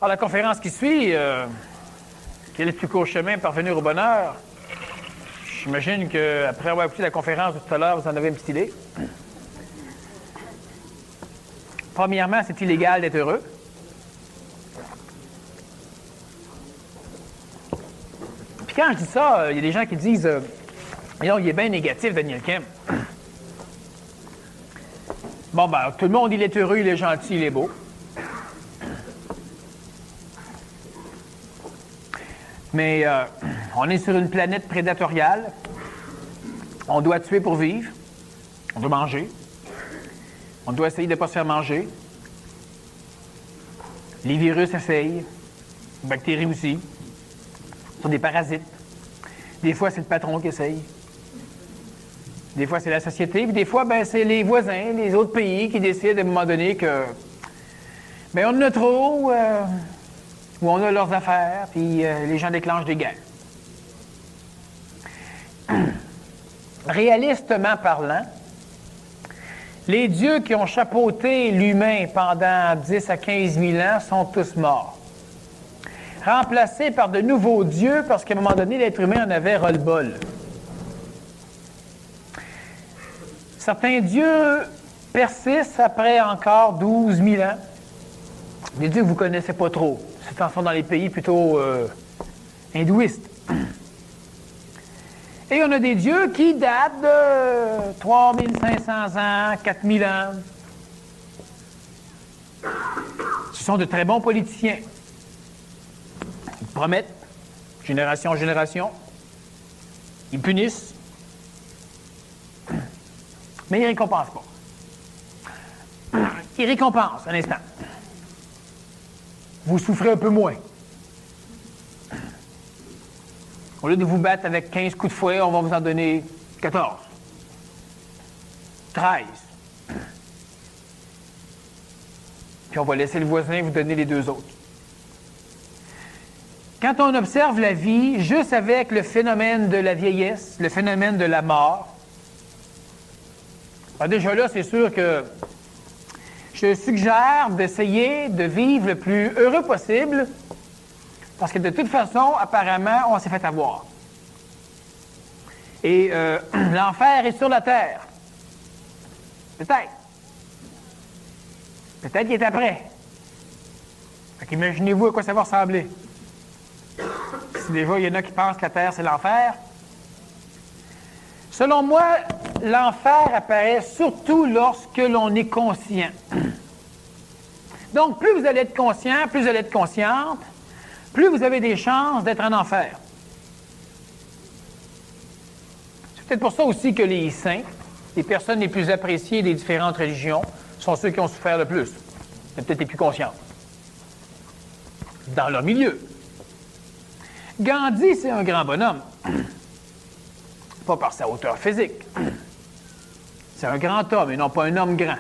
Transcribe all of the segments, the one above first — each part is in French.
Alors, la conférence qui suit, quel est le plus court chemin pour parvenir au bonheur? J'imagine qu'après avoir écouté la conférence de tout à l'heure, vous en avez une petite idée. Premièrement, c'est illégal d'être heureux. Puis quand je dis ça, il y a des gens qui disent il est bien négatif, Daniel Kim. Bon, ben, tout le monde, il est heureux, il est gentil, il est beau. Mais on est sur une planète prédatoriale. On doit tuer pour vivre. On doit manger. On doit essayer de ne pas se faire manger. Les virus essayent. Les bactéries aussi. Ce sont des parasites. Des fois, c'est le patron qui essaye. Des fois, c'est la société. Puis des fois, ben, c'est les voisins, les autres pays qui décident à un moment donné que ben, on en a trop. Où on a leurs affaires, puis les gens déclenchent des guerres. Réalistement parlant, les dieux qui ont chapeauté l'humain pendant 10 à 15 000 ans sont tous morts. Remplacés par de nouveaux dieux parce qu'à un moment donné, l'être humain en avait ras-le-bol. Certains dieux persistent après encore 12 000 ans. Des dieux que vous ne connaissez pas trop. C'est en sont dans les pays plutôt hindouistes. Et on a des dieux qui datent de 3500 ans, 4000 ans. Ce sont de très bons politiciens. Ils promettent, génération en génération. Ils punissent. Mais ils ne récompensent pas. Ils récompensent, un instant. Vous souffrez un peu moins. Au lieu de vous battre avec 15 coups de fouet, on va vous en donner 14. 13. Puis on va laisser le voisin vous donner les deux autres. Quand on observe la vie, juste avec le phénomène de la vieillesse, le phénomène de la mort, ben déjà là, c'est sûr que je suggère d'essayer de vivre le plus heureux possible, parce que de toute façon, apparemment, on s'est fait avoir. Et l'enfer est sur la terre. Peut-être. Peut-être qu'il est après. Fait qu'imaginez-vous à quoi ça va ressembler. Si déjà, il y en a qui pensent que la terre, c'est l'enfer. Selon moi, l'enfer apparaît surtout lorsque l'on est conscient. Donc, plus vous allez être conscient, plus vous allez être consciente, plus vous avez des chances d'être en enfer. C'est peut-être pour ça aussi que les saints, les personnes les plus appréciées des différentes religions, sont ceux qui ont souffert le plus. C'est peut-être les plus conscients. Dans leur milieu. Gandhi, c'est un grand bonhomme. Pas par sa hauteur physique. C'est un grand homme et non pas un homme grand.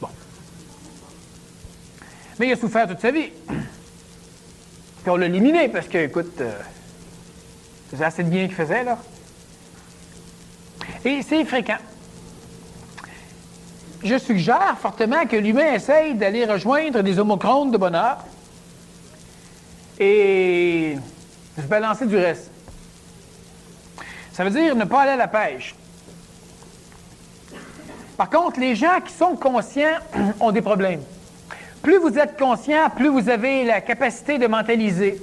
Bon. Mais il a souffert toute sa vie. Puis on l'a éliminé parce que, écoute, c'est assez de bien qu'il faisait, là. Et c'est fréquent. Je suggère fortement que l'humain essaye d'aller rejoindre des homochrones de bonheur et de se balancer du reste. Ça veut dire ne pas aller à la pêche. Par contre, les gens qui sont conscients ont des problèmes. Plus vous êtes conscient, plus vous avez la capacité de mentaliser.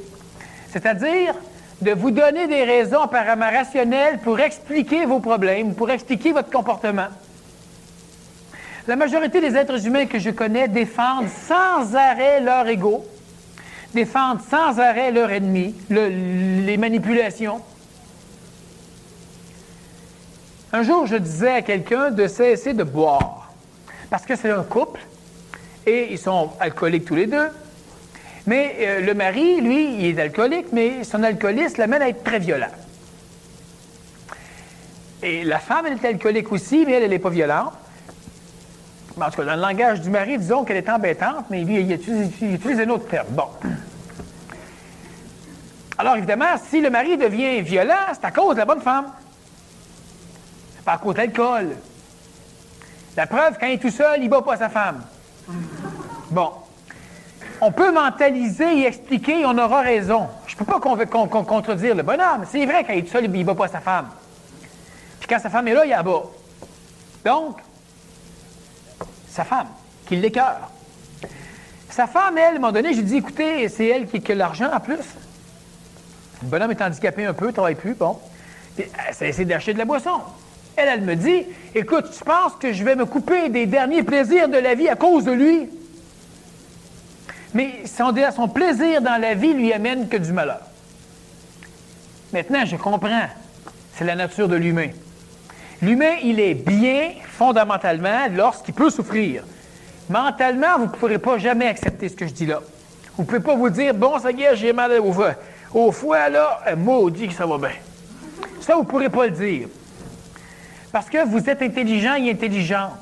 C'est-à-dire de vous donner des raisons apparemment rationnelles pour expliquer vos problèmes, pour expliquer votre comportement. La majorité des êtres humains que je connais défendent sans arrêt leur ego, défendent sans arrêt leur ennemi, les manipulations. Un jour, je disais à quelqu'un de cesser de boire, parce que c'est un couple, et ils sont alcooliques tous les deux, mais le mari, lui, il est alcoolique, mais son alcoolisme l'amène à être très violent. Et la femme, elle est alcoolique aussi, mais elle n'est pas violente. En tout cas, dans le langage du mari, disons qu'elle est embêtante, mais lui, il utilise un autre terme. Bon. Alors, évidemment, si le mari devient violent, c'est à cause de la bonne femme. C'est pas à cause de l'alcool. La preuve, quand il est tout seul, il bat pas sa femme. Bon. On peut mentaliser et expliquer et on aura raison. Je ne peux pas contredire le bonhomme. C'est vrai qu'il est tout seul, il ne bat pas sa femme. Puis quand sa femme est là, il la bat. Donc, sa femme, qui l'écœure. Sa femme, elle, à un moment donné, j'ai dit, écoutez, c'est elle qui a l'argent en plus. Le bonhomme est handicapé un peu, ne travaille plus, bon. Puis, elle essaie d'acheter de la boisson. Elle me dit, écoute, tu penses que je vais me couper des derniers plaisirs de la vie à cause de lui? Mais son plaisir dans la vie lui amène que du malheur. Maintenant, je comprends. C'est la nature de l'humain. L'humain, il est bien fondamentalement lorsqu'il peut souffrir. Mentalement, vous ne pourrez pas jamais accepter ce que je dis là. Vous ne pouvez pas vous dire, bon, ça y est, j'ai mal au foie, là, maudit que ça va bien. Ça, vous ne pourrez pas le dire. Parce que vous êtes intelligent et intelligente.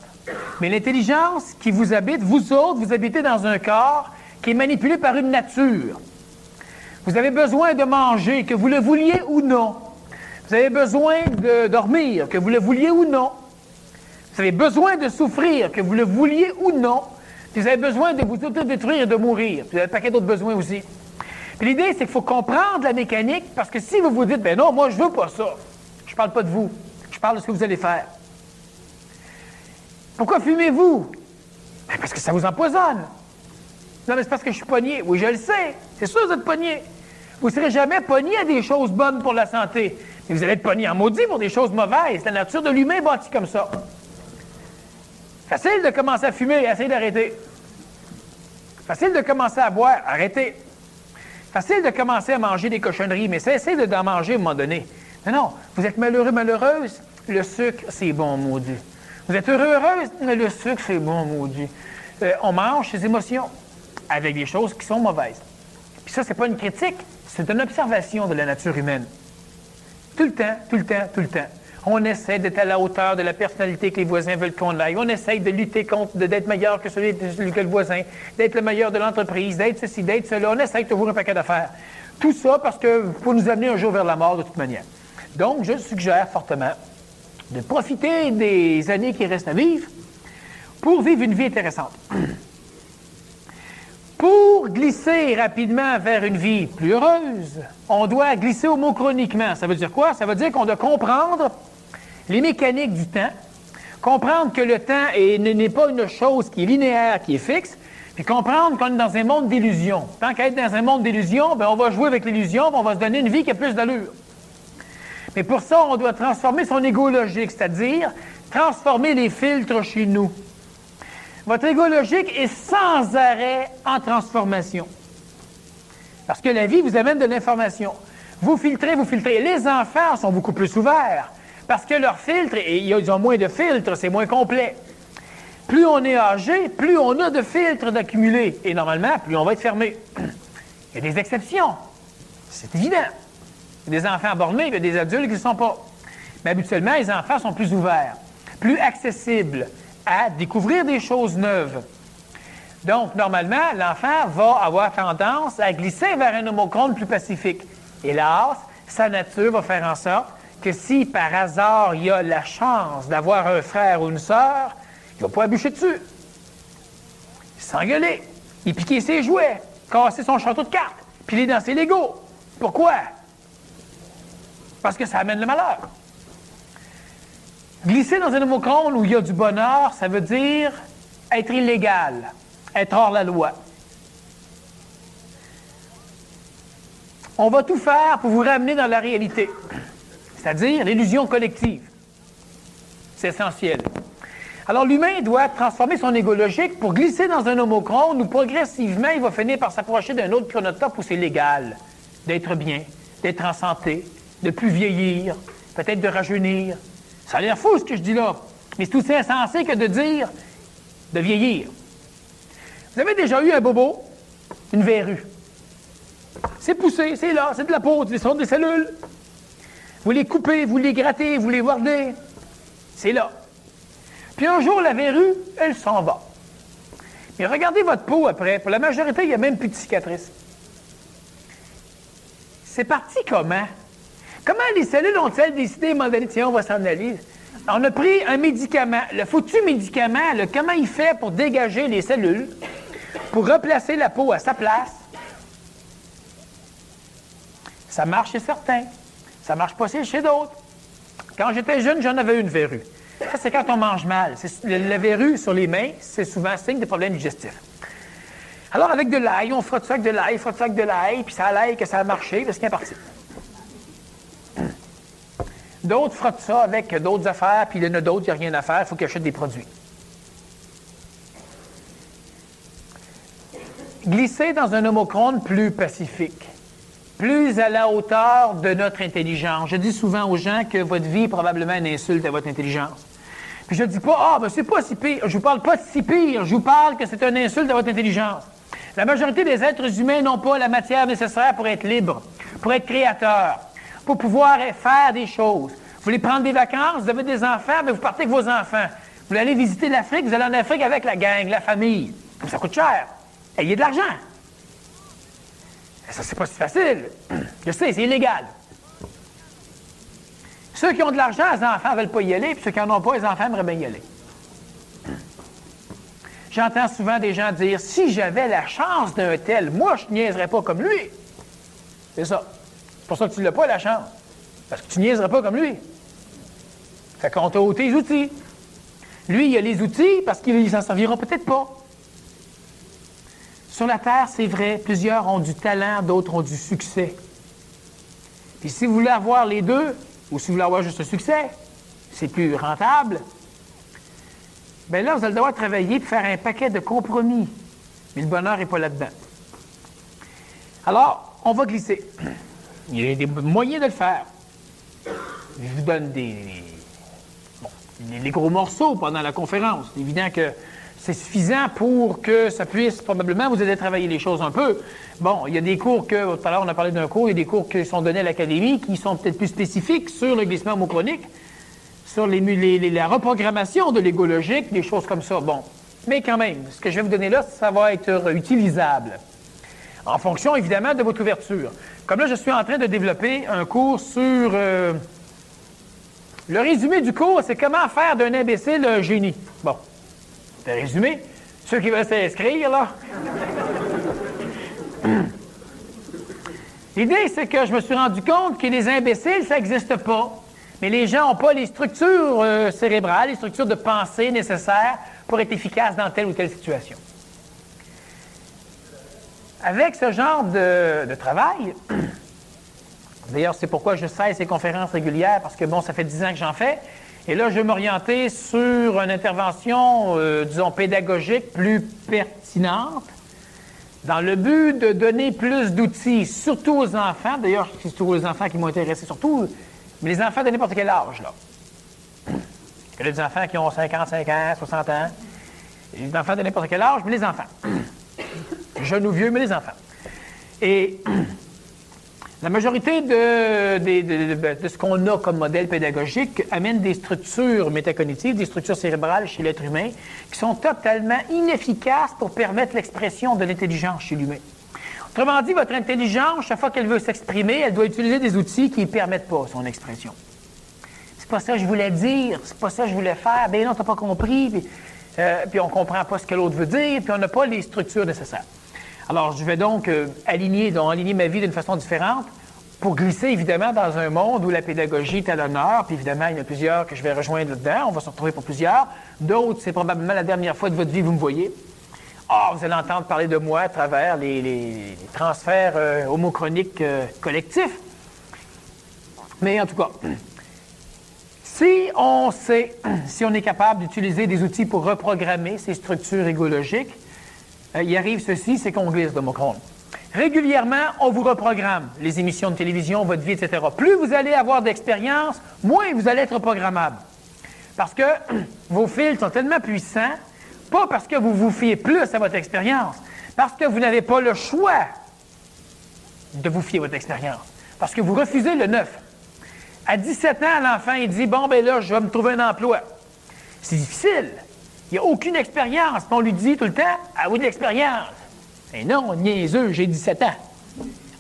Mais l'intelligence qui vous habite, vous autres, vous habitez dans un corps qui est manipulé par une nature. Vous avez besoin de manger, que vous le vouliez ou non. Vous avez besoin de dormir, que vous le vouliez ou non. Vous avez besoin de souffrir, que vous le vouliez ou non. Puis vous avez besoin de vous autodétruire et de mourir. Puis vous avez un paquet d'autres besoins aussi. Puis l'idée, c'est qu'il faut comprendre la mécanique, parce que si vous vous dites, ben non, moi, je veux pas ça. Je parle pas de vous. Je parle de ce que vous allez faire. Pourquoi fumez-vous? Ben parce que ça vous empoisonne. Non, mais c'est parce que je suis pogné. Oui, je le sais. C'est sûr que vous êtes pogné. Vous ne serez jamais pogné à des choses bonnes pour la santé. Mais vous allez être pogné en maudit pour des choses mauvaises. La nature de l'humain est bâtie comme ça. Facile de commencer à fumer, essayez d'arrêter. Facile de commencer à boire, arrêtez. Facile de commencer à manger des cochonneries, mais cessez d'en manger à un moment donné. Non, vous êtes malheureux, malheureuse, le sucre, c'est bon, maudit. Vous êtes heureux, heureuse, le sucre, c'est bon, maudit. On mange ses émotions avec des choses qui sont mauvaises. Puis ça, c'est pas une critique, c'est une observation de la nature humaine. Tout le temps, tout le temps, tout le temps. On essaie d'être à la hauteur de la personnalité que les voisins veulent qu'on aille. On essaie de lutter contre, d'être meilleur que celui que le voisin, d'être le meilleur de l'entreprise, d'être ceci, d'être cela. On essaie de toujours un paquet d'affaires. Tout ça parce que pour nous amener un jour vers la mort de toute manière. Donc, je suggère fortement de profiter des années qui restent à vivre pour vivre une vie intéressante. Pour glisser rapidement vers une vie plus heureuse, on doit glisser au mot chroniquement. Ça veut dire quoi? Ça veut dire qu'on doit comprendre les mécaniques du temps, comprendre que le temps n'est pas une chose qui est linéaire, qui est fixe, puis comprendre qu'on est dans un monde d'illusions. Tant qu'à être dans un monde d'illusions, on va jouer avec l'illusion, on va se donner une vie qui a plus d'allure. Mais pour ça, on doit transformer son ego logique, c'est-à-dire transformer les filtres chez nous. Votre ego logique est sans arrêt en transformation. Parce que la vie vous amène de l'information. Vous filtrez. Les enfants sont beaucoup plus ouverts. Parce que leur filtre, ils ont moins de filtres, c'est moins complet. Plus on est âgé, plus on a de filtres d'accumuler. Et normalement, plus on va être fermé. Il y a des exceptions. C'est évident. Il y a des enfants bornés, il y a des adultes qui ne le sont pas. Mais habituellement, les enfants sont plus ouverts, plus accessibles à découvrir des choses neuves. Donc, normalement, l'enfant va avoir tendance à glisser vers un homochrone plus pacifique. Hélas, sa nature va faire en sorte que si, par hasard, il a la chance d'avoir un frère ou une sœur, il ne va pas bûcher dessus. S'engueuler, il piquer ses jouets, casser son château de cartes, puis il est dans ses Legos. Pourquoi? Parce que ça amène le malheur. Glisser dans un homochrone où il y a du bonheur, ça veut dire être illégal, être hors la loi. On va tout faire pour vous ramener dans la réalité, c'est-à-dire l'illusion collective. C'est essentiel. Alors l'humain doit transformer son égo logique pour glisser dans un homochrone où progressivement il va finir par s'approcher d'un autre chronotope où c'est légal d'être bien, d'être en santé, de plus vieillir, peut-être de rajeunir. Ça a l'air fou ce que je dis là, mais c'est aussi insensé que de dire de vieillir. Vous avez déjà eu un bobo, une verrue. C'est poussé, c'est là, c'est de la peau, ce sont des cellules. Vous les coupez, vous les grattez, vous les wardez. C'est là. Puis un jour, la verrue, elle s'en va. Mais regardez votre peau après. Pour la majorité, il n'y a même plus de cicatrices. C'est parti comment? Comment les cellules ont-elles décidé, à un moment donné, tiens, on va s'en aller? On a pris un médicament. Le foutu médicament, comment il fait pour dégager les cellules, pour replacer la peau à sa place. Ça marche chez certains. Ça marche pas chez d'autres. Quand j'étais jeune, j'en avais une verrue. Ça, c'est quand on mange mal. La verrue sur les mains, c'est souvent signe de problèmes digestifs. Alors, avec de l'ail, on frotte ça avec de l'ail, frotte ça avec de l'ail, puis ça a l'ail que ça a marché, parce qu'il est parti. D'autres frottent ça avec d'autres affaires, puis il y en a d'autres, il n'y a rien à faire, il faut qu'ils achètent des produits. Glisser dans un homochrone plus pacifique, plus à la hauteur de notre intelligence. Je dis souvent aux gens que votre vie est probablement une insulte à votre intelligence. Puis je ne dis pas, ah, ben c'est pas si pire. Je vous parle pas de si pire, je vous parle que c'est une insulte à votre intelligence. La majorité des êtres humains n'ont pas la matière nécessaire pour être libres, pour être créateurs, pour pouvoir faire des choses. Vous voulez prendre des vacances, vous avez des enfants, mais vous partez avec vos enfants. Vous voulez aller visiter l'Afrique, vous allez en Afrique avec la gang, la famille. Ça coûte cher. Ayez de l'argent. Ça, c'est pas si facile. Je sais, c'est illégal. Ceux qui ont de l'argent, les enfants ne veulent pas y aller, puis ceux qui n'en ont pas, les enfants aimeraient bien y aller. J'entends souvent des gens dire, si j'avais la chance d'un tel, moi, je ne niaiserais pas comme lui. C'est ça. C'est pour ça que tu n'as pas la chance. Parce que tu ne niaiserais pas comme lui. Fait qu'on t'a ôté les outils. Lui, il a les outils parce qu'il s'en servira peut-être pas. Sur la Terre, c'est vrai, plusieurs ont du talent, d'autres ont du succès. Puis si vous voulez avoir les deux, ou si vous voulez avoir juste le succès, c'est plus rentable, bien là, vous allez devoir travailler et faire un paquet de compromis. Mais le bonheur n'est pas là-dedans. Alors, on va glisser. Il y a des moyens de le faire. Je vous donne des gros morceaux pendant la conférence. C'est évident que c'est suffisant pour que ça puisse probablement vous aider à travailler les choses un peu. Bon, il y a des cours que, tout à l'heure on a parlé d'un cours, il y a des cours qui sont donnés à l'académie qui sont peut-être plus spécifiques sur le glissement homochronique, sur la reprogrammation de l'ego logique, des choses comme ça. Bon, mais quand même, ce que je vais vous donner là, ça va être utilisable. En fonction, évidemment, de votre ouverture. Comme là, je suis en train de développer un cours sur... le résumé du cours, c'est comment faire d'un imbécile un génie. Bon. C'est résumé. Ceux qui veulent s'inscrire, là. L'idée, c'est que je me suis rendu compte que les imbéciles, ça n'existe pas. Mais les gens n'ont pas les structures cérébrales, les structures de pensée nécessaires pour être efficaces dans telle ou telle situation. Avec ce genre de travail, d'ailleurs, c'est pourquoi je cesse ces conférences régulières, parce que, bon, ça fait 10 ans que j'en fais, et là, je vais m'orienter sur une intervention, disons, pédagogique plus pertinente, dans le but de donner plus d'outils, surtout aux enfants. D'ailleurs, c'est surtout les enfants qui m'ont intéressé, surtout, mais les enfants de n'importe quel âge, là. Il y a des enfants qui ont 55 ans, 60 ans, les enfants de n'importe quel âge, mais les enfants. Jeunes ou vieux, mais les enfants. Et la majorité de ce qu'on a comme modèle pédagogique amène des structures métacognitives, des structures cérébrales chez l'être humain qui sont totalement inefficaces pour permettre l'expression de l'intelligence chez l'humain. Autrement dit, votre intelligence, chaque fois qu'elle veut s'exprimer, elle doit utiliser des outils qui ne permettent pas son expression. C'est pas ça que je voulais dire, c'est pas ça que je voulais faire, ben non, t'as pas compris, puis on comprend pas ce que l'autre veut dire, puis on n'a pas les structures nécessaires. Alors, je vais donc aligner ma vie d'une façon différente pour glisser, évidemment, dans un monde où la pédagogie est à l'honneur. Puis, évidemment, il y en a plusieurs que je vais rejoindre là-dedans. On va se retrouver pour plusieurs. D'autres, c'est probablement la dernière fois de votre vie que vous me voyez. Ah, vous allez entendre parler de moi à travers les transferts homochroniques collectifs. Mais en tout cas, si on est capable d'utiliser des outils pour reprogrammer ces structures égologiques, il arrive ceci, c'est qu'on glisse d'homochrone. Régulièrement, on vous reprogramme les émissions de télévision, votre vie, etc. Plus vous allez avoir d'expérience, moins vous allez être programmable. Parce que vos fils sont tellement puissants, pas parce que vous vous fiez plus à votre expérience, parce que vous n'avez pas le choix de vous fier à votre expérience. Parce que vous refusez le neuf. À 17 ans, l'enfant, il dit, bon, ben là, je vais me trouver un emploi. C'est difficile. Il n'y a aucune expérience. On lui dit tout le temps, ah oui, de l'expérience. Mais non, niaiseux, j'ai 17 ans.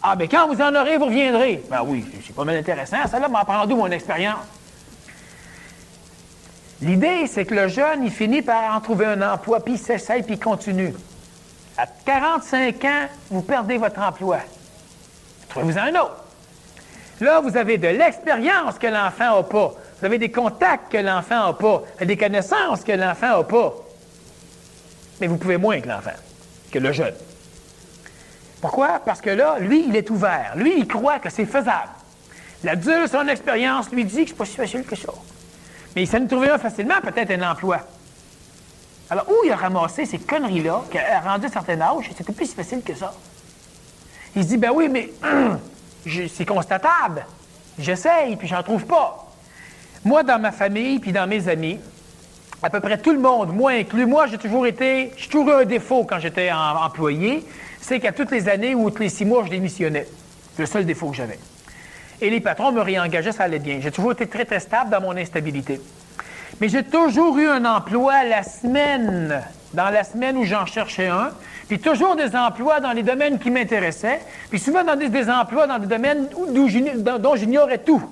Ah, bien, quand vous en aurez, vous reviendrez. Ben oui, c'est pas mal intéressant. Ça, là, m'apprend d'où mon expérience? L'idée, c'est que le jeune, il finit par en trouver un emploi, puis il s'essaye, puis il continue. À 45 ans, vous perdez votre emploi. Trouvez-vous un autre. Là, vous avez de l'expérience que l'enfant n'a pas. Vous avez des contacts que l'enfant n'a pas. Vous avez des connaissances que l'enfant n'a pas. Mais vous pouvez moins que l'enfant, que le jeune. Pourquoi? Parce que là, lui, il est ouvert. Lui, il croit que c'est faisable. L'adulte, son expérience, lui dit que c'est pas si facile que ça. Mais il s'en est trouvé un facilement, peut-être un emploi. Alors, où il a ramassé ces conneries-là, qu'à rendu un certain âge, c'était plus si facile que ça? Il se dit, ben oui, mais c'est constatable. J'essaye, puis j'en trouve pas. Moi, dans ma famille, puis dans mes amis, à peu près tout le monde, moi inclus, moi, j'ai toujours eu un défaut quand j'étais employé, c'est qu'à toutes les années ou tous les 6 mois, je démissionnais. C'est le seul défaut que j'avais. Et les patrons me réengageaient, ça allait bien. J'ai toujours été très, très stable dans mon instabilité. Mais j'ai toujours eu un emploi dans la semaine où j'en cherchais un, puis toujours des emplois dans les domaines qui m'intéressaient, puis souvent dans des emplois dans des domaines dont j'ignorais tout.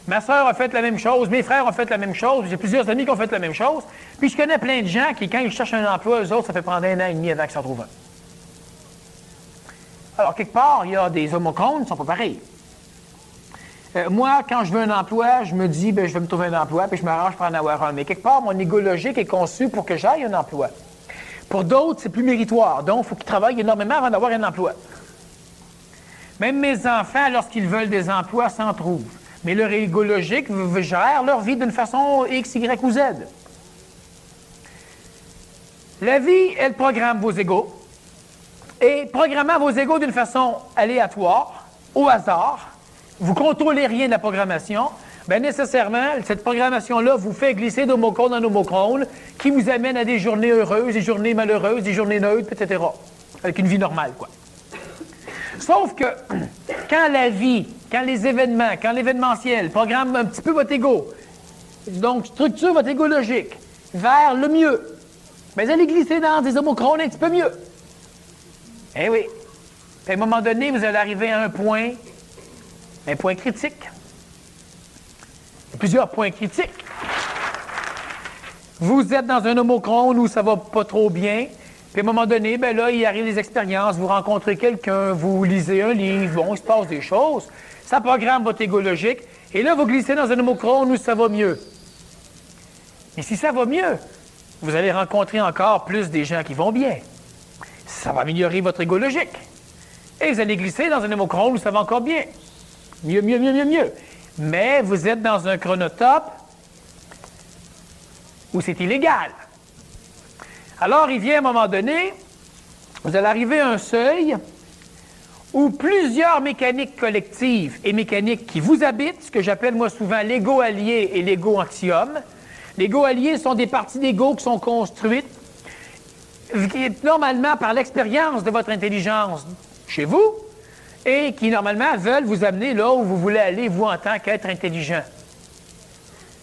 Ma sœur a fait la même chose, mes frères ont fait la même chose, j'ai plusieurs amis qui ont fait la même chose, puis je connais plein de gens qui, quand ils cherchent un emploi, eux autres, ça fait prendre 1 an et demi avant qu'ils s'en trouvent un. Alors, quelque part, il y a des homochrones qui ne sont pas pareils. Moi, quand je veux un emploi, je me dis, je vais me trouver un emploi, puis je m'arrange pour en avoir un. Mais quelque part, mon ego logique est conçu pour que j'aille un emploi. Pour d'autres, c'est plus méritoire. Donc, il faut qu'ils travaillent énormément avant d'avoir un emploi. Même mes enfants, lorsqu'ils veulent des emplois, s'en trouvent. Mais leur ego logique gère leur vie d'une façon X, Y ou Z. La vie, elle programme vos égos. Et programmant vos égos d'une façon aléatoire, au hasard, vous ne contrôlez rien de la programmation, bien nécessairement, cette programmation-là vous fait glisser d'homochrone en homochrone, qui vous amène à des journées heureuses, des journées malheureuses, des journées neutres, etc. Avec une vie normale, quoi. Sauf que, quand la vie, quand les événements, quand l'événementiel programme un petit peu votre ego, donc structure votre ego logique vers le mieux, bien, vous allez glisser dans des homochrones un petit peu mieux. Eh oui. Puis à un moment donné, vous allez arriver à un point critique. Il y a plusieurs points critiques. Vous êtes dans un homochrone où ça va pas trop bien, puis à un moment donné, bien là, il arrive des expériences, vous rencontrez quelqu'un, vous lisez un livre, bon, il se passe des choses, ça programme votre égo logique, et là, vous glissez dans un homochrone où ça va mieux. Et si ça va mieux, vous allez rencontrer encore plus des gens qui vont bien. Ça va améliorer votre égo logique. Et vous allez glisser dans un homochrone où ça va encore bien. Mieux. Mais vous êtes dans un chronotope où c'est illégal. Alors, il vient à un moment donné, vous allez arriver à un seuil où plusieurs mécaniques collectives et mécaniques qui vous habitent, ce que j'appelle moi souvent l'ego allié et l'ego anxiome. L'ego allié sont des parties d'ego qui sont construites normalement par l'expérience de votre intelligence chez vous et qui normalement veulent vous amener là où vous voulez aller, vous, en tant qu'être intelligent.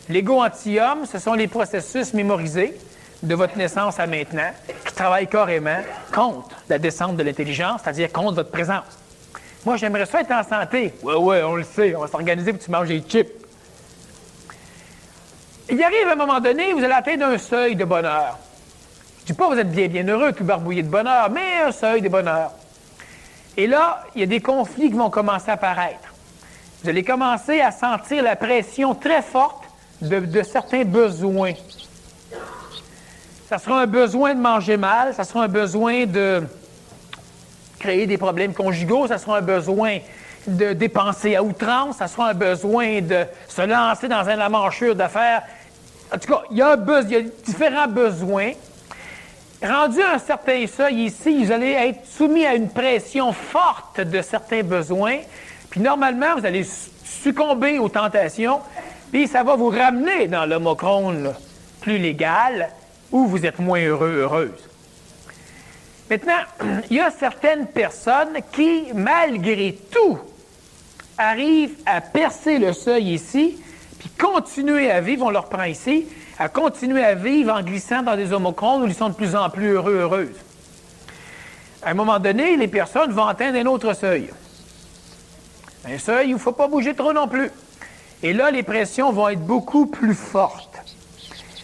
L'ego anti-homme, ce sont les processus mémorisés de votre naissance à maintenant qui travaillent carrément contre la descente de l'intelligence, c'est-à-dire contre votre présence. Moi, j'aimerais ça être en santé. Ouais, on le sait, on va s'organiser pour que tu manges des chips. Il arrive à un moment donné, vous allez atteindre un seuil de bonheur. Je ne dis pas que vous êtes bien heureux, tout barbouillé de bonheur, mais un seuil de bonheur. Et là, il y a des conflits qui vont commencer à apparaître. Vous allez commencer à sentir la pression très forte de certains besoins. Ça sera un besoin de manger mal, ça sera un besoin de créer des problèmes conjugaux, ça sera un besoin de dépenser à outrance, ça sera un besoin de se lancer dans une amanchure d'affaires. En tout cas, il y a différents besoins. Rendu à un certain seuil ici, vous allez être soumis à une pression forte de certains besoins, puis normalement, vous allez succomber aux tentations, puis ça va vous ramener dans l'homochrone plus légal, où vous êtes moins heureux, heureuse. Maintenant, il y a certaines personnes qui, malgré tout, arrivent à percer le seuil ici, puis continuer à vivre, on le reprend ici, à continuer à vivre en glissant dans des homochrones où ils sont de plus en plus heureux, heureuses. À un moment donné, les personnes vont atteindre un autre seuil. Un seuil où il ne faut pas bouger trop non plus. Et là, les pressions vont être beaucoup plus fortes.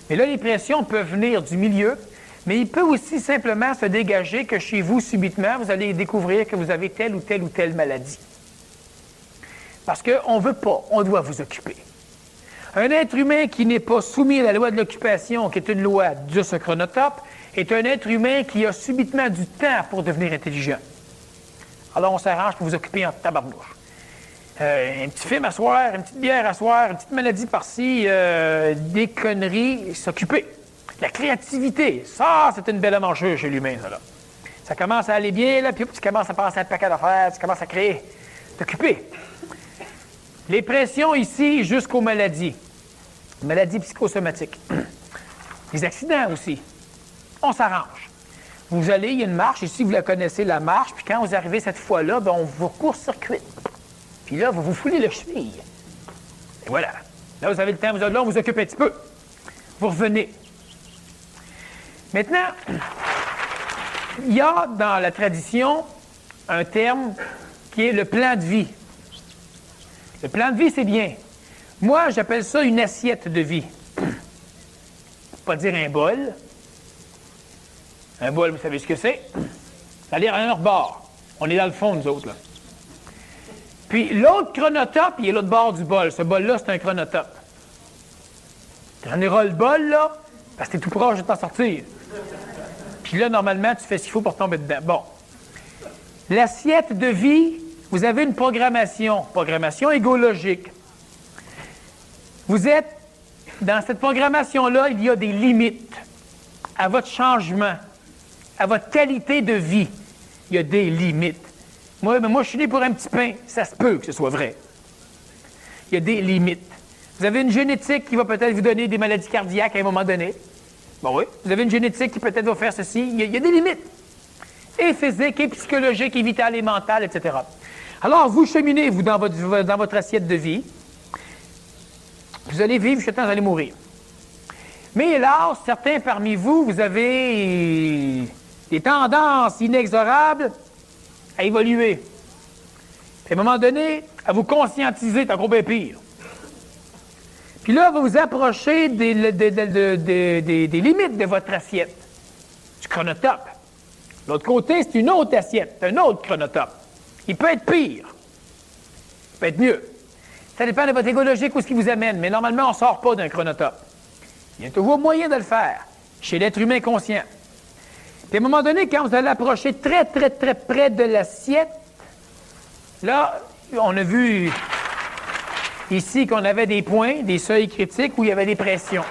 Mais là, les pressions peuvent venir du milieu, Mais il peut aussi simplement se dégager que chez vous, subitement, vous allez découvrir que vous avez telle ou telle ou telle maladie. Parce qu'on ne veut pas, on doit vous occuper. Un être humain qui n'est pas soumis à la loi de l'occupation, qui est une loi de ce chronotope, est un être humain qui a subitement du temps pour devenir intelligent. Alors on s'arrange pour vous occuper en tabarnouche. Un petit film à soir, une petite bière à soir, une petite maladie par-ci, des conneries, s'occuper. La créativité, ça, c'est une belle amancheuse chez l'humain, ça, là. Ça commence à aller bien, là, puis tu commences à passer un paquet d'affaires, tu commences à créer, t'occuper. Les pressions ici jusqu'aux maladies. Maladies psychosomatiques. Les accidents aussi. On s'arrange. Vous allez, il y a une marche, ici, vous la connaissez, la marche, puis quand vous arrivez cette fois-là, ben, on vous court-circuite. Puis là, vous vous foulez le cheville. Et voilà. Là, vous avez le temps, vous allez vous occuper un petit peu. Vous revenez. Maintenant, il y a dans la tradition un terme qui est le plan de vie. Le plan de vie, c'est bien. Moi, j'appelle ça une assiette de vie. Pas dire un bol. Un bol, vous savez ce que c'est? C'est-à-dire à un rebord. On est dans le fond, nous autres, là. Puis l'autre chronotope, il est l'autre bord du bol. Ce bol-là, c'est un chronotope. Tu en iras le bol, là, parce que t'es tout proche de t'en sortir. Puis là, normalement, tu fais ce qu'il faut pour tomber dedans. Bon. L'assiette de vie, vous avez une programmation égologique. Vous êtes, dans cette programmation-là, il y a des limites à votre changement, à votre qualité de vie. Il y a des limites. Moi, je suis né pour un petit pain. Ça se peut que ce soit vrai. Il y a des limites. Vous avez une génétique qui va peut-être vous donner des maladies cardiaques à un moment donné. Bon oui. Vous avez une génétique qui peut-être va faire ceci. Il y a des limites. Et physiques, et psychologiques, et vitales, et mentales, etc. Alors, vous cheminez, vous, dans votre assiette de vie. Vous allez vivre jusqu'à temps, vous allez mourir. Mais hélas, certains parmi vous, vous avez des tendances inexorables à évoluer. Puis à un moment donné, à vous conscientiser, c'est encore bien pire. Puis là, vous vous approchez des limites de votre assiette, du chronotope. L'autre côté, c'est une autre assiette, un autre chronotope. Il peut être pire. Il peut être mieux. Ça dépend de votre égologique où ce qui vous amène, mais normalement, on ne sort pas d'un chronotope. Il y a toujours moyen de le faire, chez l'être humain conscient. Puis à un moment donné, quand vous allez approcher très, très, très près de l'assiette, là, on a vu ici qu'on avait des points, des seuils critiques où il y avait des pressions.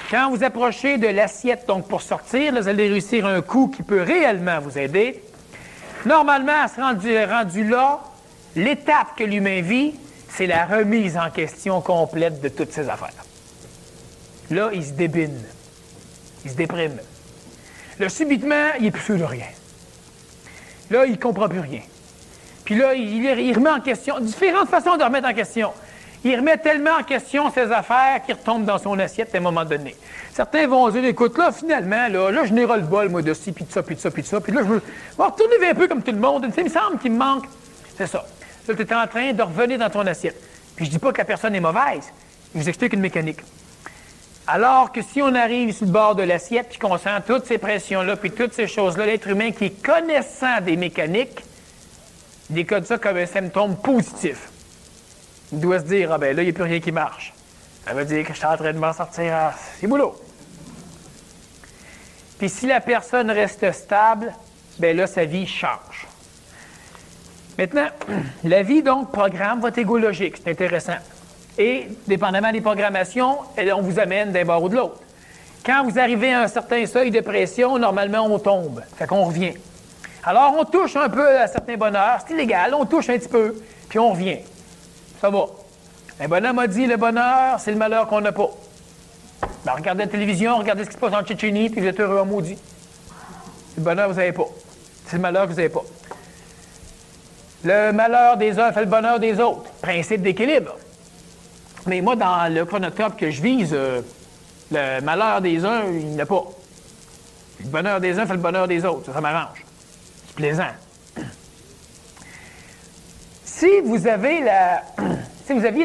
Quand vous approchez de l'assiette, donc pour sortir, là, vous allez réussir un coup qui peut réellement vous aider. Normalement, à se rendu là, l'étape que l'humain vit, c'est la remise en question complète de toutes ses affaires. Là, il se débine. Il se déprime. Là, subitement, il n'est plus sûr de rien. Là, il ne comprend plus rien. Puis là, il remet en question, différentes façons de remettre en question. Il remet tellement en question ses affaires qu'il retombe dans son assiette à un moment donné. Certains vont dire, écoute, là, finalement, là, je n'ai ras le bol, moi, de ci, puis de ça, puis de ça, puis de ça. Puis là, je vais retourner un peu comme tout le monde. Il me semble qu'il me manque. C'est ça. Là, tu es en train de revenir dans ton assiette. Puis je dis pas que la personne est mauvaise. Je vous explique une mécanique. Alors que si on arrive sur le bord de l'assiette, puis qu'on sent toutes ces pressions-là, puis toutes ces choses-là, l'être humain qui est connaissant des mécaniques, décode ça comme un symptôme positif. Il doit se dire, ah ben là, il n'y a plus rien qui marche. Ça veut dire que je suis en train de m'en sortir, c'est boulot. Puis si la personne reste stable, ben là, sa vie change. Maintenant, la vie, donc, programme votre égologique. C'est intéressant. Et, dépendamment des programmations, on vous amène d'un bord ou de l'autre. Quand vous arrivez à un certain seuil de pression, normalement, on tombe. Fait qu'on revient. Alors, on touche un peu à certains bonheurs. C'est illégal. On touche un petit peu, puis on revient. Ça va. Un bonhomme a dit, le bonheur, c'est le malheur qu'on n'a pas. Ben, regardez la télévision, regardez ce qui se passe en Tchétchénie, puis vous êtes heureux en maudit. Le bonheur, vous n'avez pas. C'est le malheur que vous n'avez pas. Le malheur des uns fait le bonheur des autres. Principe d'équilibre. Mais moi, dans le chronotope que je vise, le malheur des uns, il n'y en a pas. Le bonheur des uns fait le bonheur des autres. Ça m'arrange. C'est plaisant. Si vous aviez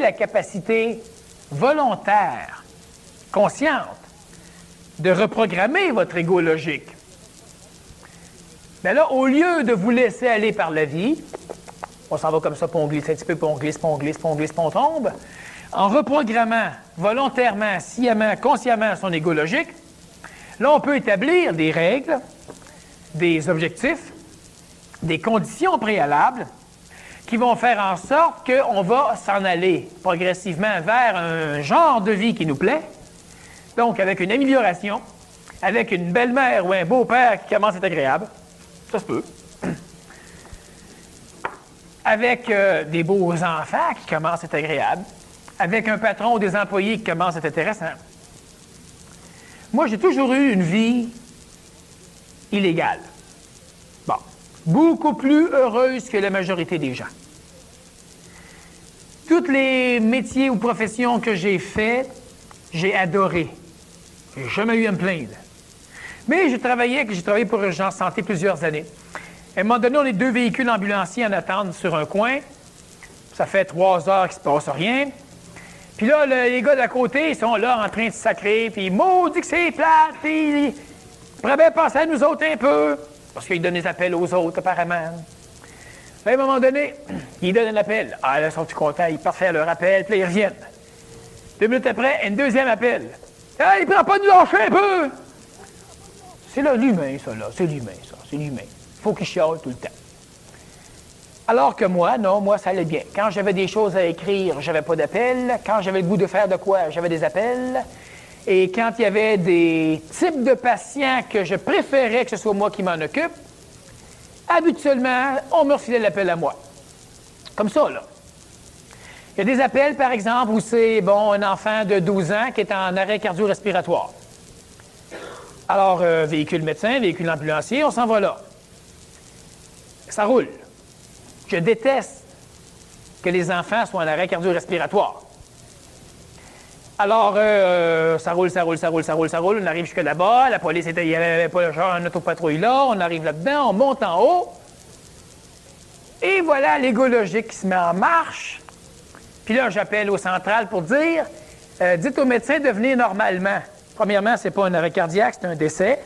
la, capacité volontaire, consciente, de reprogrammer votre ego logique. Mais là, au lieu de vous laisser aller par la vie, on s'en va comme ça, puis on glisse un petit peu, puis on glisse, puis on glisse, puis on glisse, puis on tombe, en reprogrammant volontairement, sciemment, consciemment son ego logique, là, on peut établir des règles, des objectifs, des conditions préalables qui vont faire en sorte qu'on va s'en aller progressivement vers un genre de vie qui nous plaît, donc avec une amélioration, avec une belle-mère ou un beau-père qui commence à être agréable, ça se peut, avec des beaux enfants qui commencent à être agréables, avec un patron ou des employés qui commencent à être intéressants. Moi, j'ai toujours eu une vie illégale. Bon, beaucoup plus heureuse que la majorité des gens. Tous les métiers ou professions que j'ai faits, j'ai adoré. J'ai jamais eu à me plaindre. Mais j'ai travaillé pour Urgence Santé plusieurs années. À un moment donné, on est 2 véhicules ambulanciers en attente sur un coin. Ça fait 3 heures qu'il ne se passe rien. Puis là, les gars d'à côté, ils sont là en train de se sacrer, puis maudit que c'est plate, puis ils pourraient bien penser à nous autres un peu, parce qu'ils donnent des appels aux autres, apparemment. À un moment donné, ils donnent un appel. Ah, là, ils sont-ils contents, ils partent faire leur appel, puis là, ils reviennent. 2 minutes après, un deuxième appel. Ah, il ne prend pas de nous lâcher un peu! C'est là l'humain, ça, là. C'est l'humain, ça. C'est l'humain. Il faut qu'il chiale tout le temps. Alors que moi, non, moi, ça allait bien. Quand j'avais des choses à écrire, j'avais pas d'appel. Quand j'avais le goût de faire de quoi, j'avais des appels. Et quand il y avait des types de patients que je préférais que ce soit moi qui m'en occupe, habituellement, on me refilait l'appel à moi. Comme ça, là. Il y a des appels, par exemple, où c'est, bon, un enfant de 12 ans qui est en arrêt cardio-respiratoire. Alors, véhicule médecin, véhicule ambulancier, on s'en va là. Ça roule. Je déteste que les enfants soient en arrêt cardio-respiratoire. Alors, ça roule. On arrive jusque là-bas. La police, il n'y avait pas le genre en autopatrouille là. On arrive là-dedans, on monte en haut. Et voilà l'égo logique qui se met en marche. Puis là, j'appelle au central pour dire, dites au médecin de venir normalement. Premièrement, c'est pas un arrêt cardiaque, c'est un décès.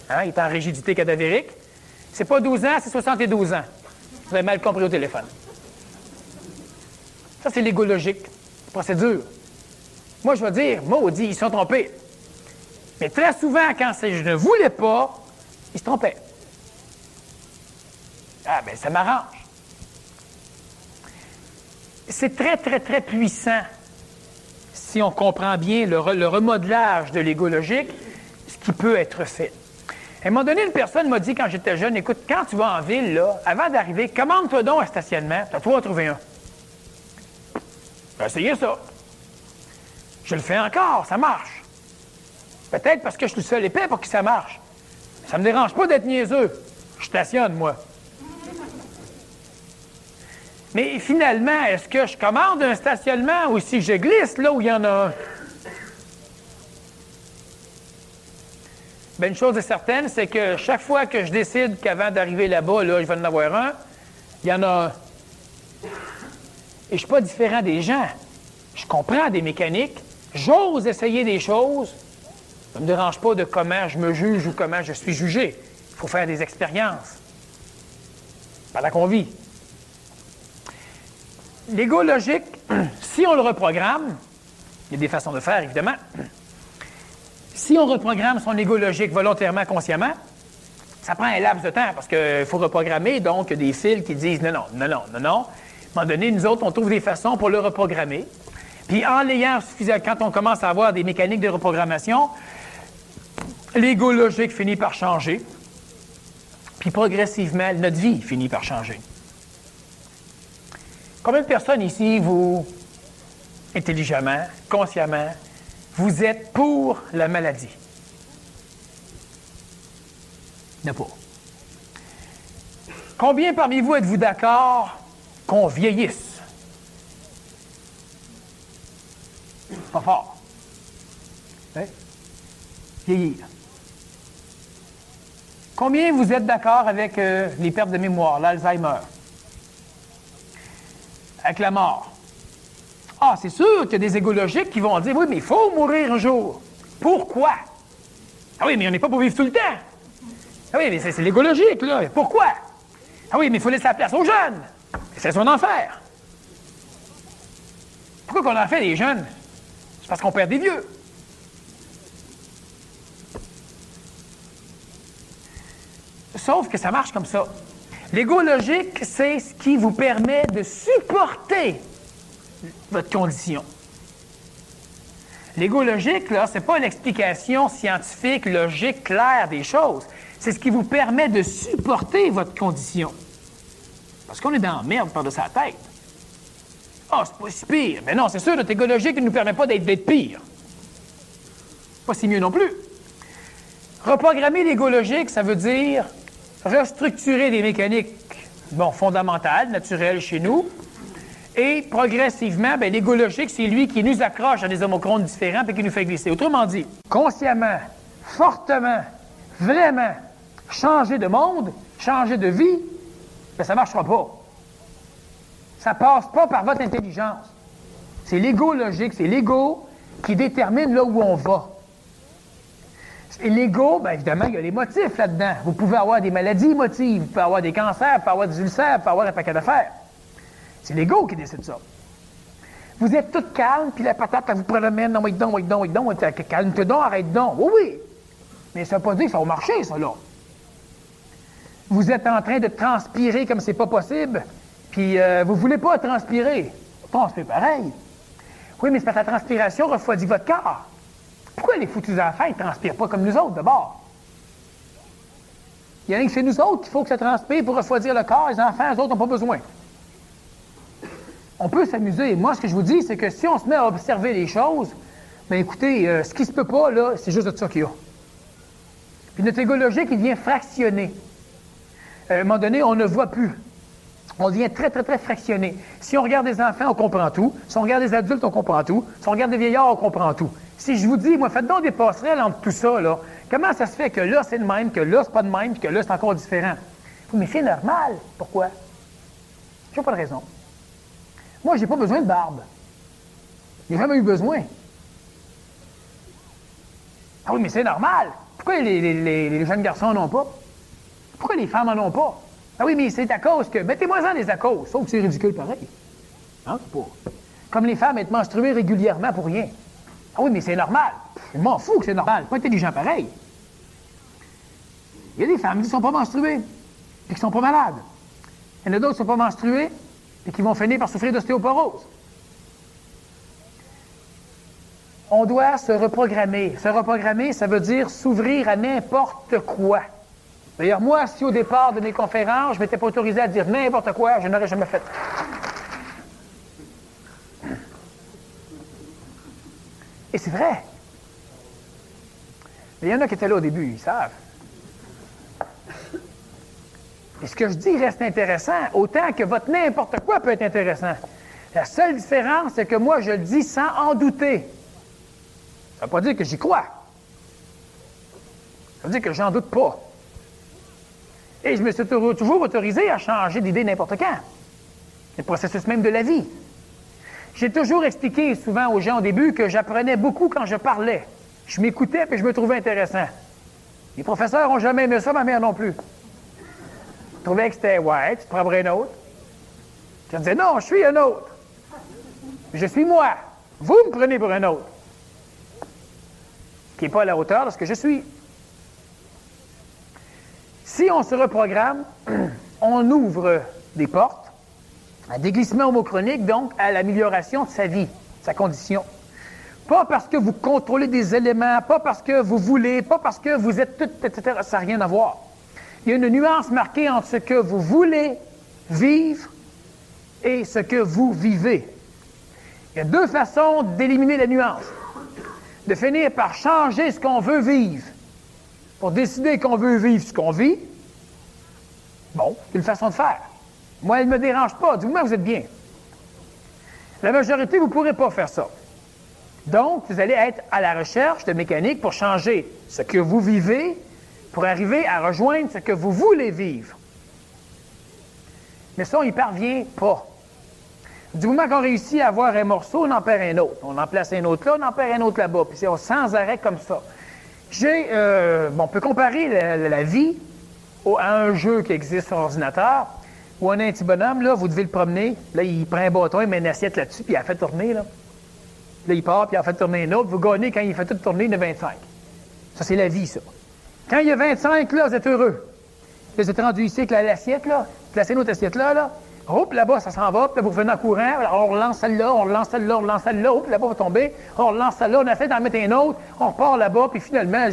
Hein, il est en rigidité cadavérique. C'est pas 12 ans, c'est 72 ans. Vous avez mal compris au téléphone. Ça, c'est l'égo logique. Procédure. Moi, je vais dire, maudit, ils se sont trompés. Mais très souvent, quand je ne voulais pas, ils se trompaient. Ah, bien, ça m'arrange. C'est très, très, très puissant, si on comprend bien le remodelage de l'égo logique, ce qui peut être fait. À un moment donné, une personne m'a dit quand j'étais jeune, écoute, quand tu vas en ville, là, avant d'arriver, commande-toi donc un stationnement, tu vas pouvoir trouver un. J'ai essayé ça. Je le fais encore, ça marche. Peut-être parce que je suis le seul épais pour que ça marche. Ça me dérange pas d'être niaiseux. Je stationne, moi. Mais finalement, est-ce que je commande un stationnement ou si je glisse là où il y en a un? Bien, une chose est certaine, c'est que chaque fois que je décide qu'avant d'arriver là-bas, là, je vais en avoir un, il y en a un. Et je ne suis pas différent des gens. Je comprends des mécaniques. J'ose essayer des choses. Ça ne me dérange pas de comment je me juge ou comment je suis jugé. Il faut faire des expériences pendant qu'on vit. L'égo logique, si on le reprogramme, il y a des façons de faire, évidemment. Si on reprogramme son égo logique volontairement, consciemment, ça prend un laps de temps parce qu'il faut reprogrammer, donc il y a des fils qui disent non. À un moment donné, nous autres, on trouve des façons pour le reprogrammer. Puis en l'ayant suffisamment, quand on commence à avoir des mécaniques de reprogrammation, l'égo logique finit par changer. Puis progressivement, notre vie finit par changer. Combien de personnes ici, vous, intelligemment, consciemment, vous êtes pour la maladie? Il n'y en a pas. Combien parmi vous êtes-vous d'accord qu'on vieillisse? Pas fort. Hein? Vieillir. Combien vous êtes d'accord avec les pertes de mémoire, l'Alzheimer? Avec la mort. Ah, c'est sûr qu'il y a des égologiques qui vont dire, oui, mais il faut mourir un jour. Pourquoi? Ah oui, mais on n'est pas pour vivre tout le temps. Ah oui, mais c'est l'écologique, là. Pourquoi? Ah oui, mais il faut laisser la place aux jeunes. C'est son enfer. Pourquoi qu'on en fait des jeunes? C'est parce qu'on perd des vieux. Sauf que ça marche comme ça. L'ego logique, c'est ce qui vous permet de supporter votre condition. L'ego logique, là, c'est pas l'explication scientifique, logique, claire des choses. C'est ce qui vous permet de supporter votre condition. Parce qu'on est dans la merde par de sa tête. Ah, c'est pas si pire. Mais non, c'est sûr, notre ego logique ne nous permet pas d'être pire. Pas si mieux non plus. Reprogrammer l'ego logique, ça veut dire restructurer des mécaniques, fondamentales, naturelles chez nous, et progressivement, l'ego logique, c'est lui qui nous accroche à des homochrones différents et qui nous fait glisser. Autrement dit, consciemment, fortement, vraiment, changer de monde, changer de vie, ça ne marchera pas. Ça ne passe pas par votre intelligence. C'est l'ego logique, c'est l'ego qui détermine là où on va. Et l'ego, évidemment, il y a les motifs là-dedans. Vous pouvez avoir des maladies émotives, vous pouvez avoir des cancers, vous pouvez avoir des ulcères, vous pouvez avoir un paquet d'affaires. C'est l'ego qui décide ça. Vous êtes tout calme, puis la patate, elle vous promène, non, calme-toi donc, arrête donc. Oui, oui. Mais ça ne veut pas dire que ça va marcher, ça, là. Vous êtes en train de transpirer comme c'est pas possible, puis vous ne voulez pas transpirer. Transpirez pareil. Oui, mais c'est parce que la transpiration refroidit votre corps. Pourquoi les foutus enfants ne transpirent pas comme nous autres, d'abord? Il y en a que c'est nous autres qu'il faut que ça transpire pour refroidir le corps. Les enfants, eux autres, n'ont pas besoin. On peut s'amuser. Moi, ce que je vous dis, c'est que si on se met à observer les choses, écoutez, ce qui se peut pas, là, c'est juste de ça qu'il y a. Puis notre ego logique, il devient fractionné. À un moment donné, on ne voit plus. On devient très, très, très fractionné. Si on regarde des enfants, on comprend tout. Si on regarde des adultes, on comprend tout. Si on regarde des vieillards, on comprend tout. Si je vous dis, moi, faites donc des passerelles entre tout ça, là, comment ça se fait que là, c'est de même, que là, c'est pas de même, puis que là, c'est encore différent? Mais c'est normal. Pourquoi? Je n'ai pas de raison. Moi, j'ai pas besoin de barbe. J'ai jamais eu besoin. Ah oui, mais c'est normal. Pourquoi les jeunes garçons n'en ont pas? Pourquoi les femmes n'en ont pas? Ah oui, mais c'est à cause que... Mettez-moi-en des à cause. Sauf que c'est ridicule pareil. Hein, c'est pas... Comme les femmes être menstruées régulièrement pour rien. Ah oui, mais c'est normal. Je m'en fous que c'est normal. Pas intelligent pareil. Il y a des femmes qui ne sont pas menstruées et qui ne sont pas malades. Il y en a d'autres qui ne sont pas menstruées et qui vont finir par souffrir d'ostéoporose. On doit se reprogrammer. Se reprogrammer, ça veut dire s'ouvrir à n'importe quoi. D'ailleurs, moi, si au départ de mes conférences, je ne m'étais pas autorisé à dire n'importe quoi, je n'aurais jamais fait. Et c'est vrai. Mais il y en a qui étaient là au début, ils savent. Et ce que je dis reste intéressant, autant que votre n'importe quoi peut être intéressant. La seule différence, c'est que moi, je le dis sans en douter. Ça ne veut pas dire que j'y crois. Ça veut dire que j'en doute pas. Et je me suis toujours autorisé à changer d'idée n'importe quand. Le processus même de la vie. J'ai toujours expliqué souvent aux gens au début que j'apprenais beaucoup quand je parlais. Je m'écoutais et je me trouvais intéressant. Les professeurs n'ont jamais aimé ça, ma mère non plus. Je trouvais que c'était « ouais, tu te prendrais un autre ». Je disais « non, je suis un autre. Je suis moi. Vous me prenez pour un autre. » Qui n'est pas à la hauteur de ce que je suis. Si on se reprogramme, on ouvre des portes à des glissements homochroniques, donc à l'amélioration de sa vie, sa condition. Pas parce que vous contrôlez des éléments, pas parce que vous voulez, pas parce que vous êtes tout, etc. Ça n'a rien à voir. Il y a une nuance marquée entre ce que vous voulez vivre et ce que vous vivez. Il y a deux façons d'éliminer la nuance. De finir par changer ce qu'on veut vivre pour décider qu'on veut vivre ce qu'on vit. Bon, c'est une façon de faire. Moi, elle ne me dérange pas. Du moins, vous êtes bien. La majorité, vous ne pourrez pas faire ça. Donc, vous allez être à la recherche de mécaniques pour changer ce que vous vivez, pour arriver à rejoindre ce que vous voulez vivre. Mais ça, on n'y parvient pas. Du moment qu'on réussit à avoir un morceau, on en perd un autre. On en place un autre là, on en perd un autre là-bas. Puis c'est sans arrêt comme ça. On peut comparer la vie à un jeu qui existe sur l'ordinateur, où on a un petit bonhomme, là, vous devez le promener, là, il prend un bâton, il met une assiette là-dessus, puis il a fait tourner, là. Là, il part, puis il a fait tourner un autre. Vous gagnez quand il fait tout tourner, il y en a 25. Ça, c'est la vie, ça. Quand il y a 25, là, vous êtes heureux. Là, vous êtes rendu ici avec l'assiette, là, placez notre assiette là. Hop, là-bas, ça s'en va, puis là, vous revenez en courant, alors, on relance celle-là, on relance celle-là, on relance celle-là, hop, là-bas, va tomber, on relance celle-là, on essaie d'en mettre un autre, on repart là-bas, puis finalement,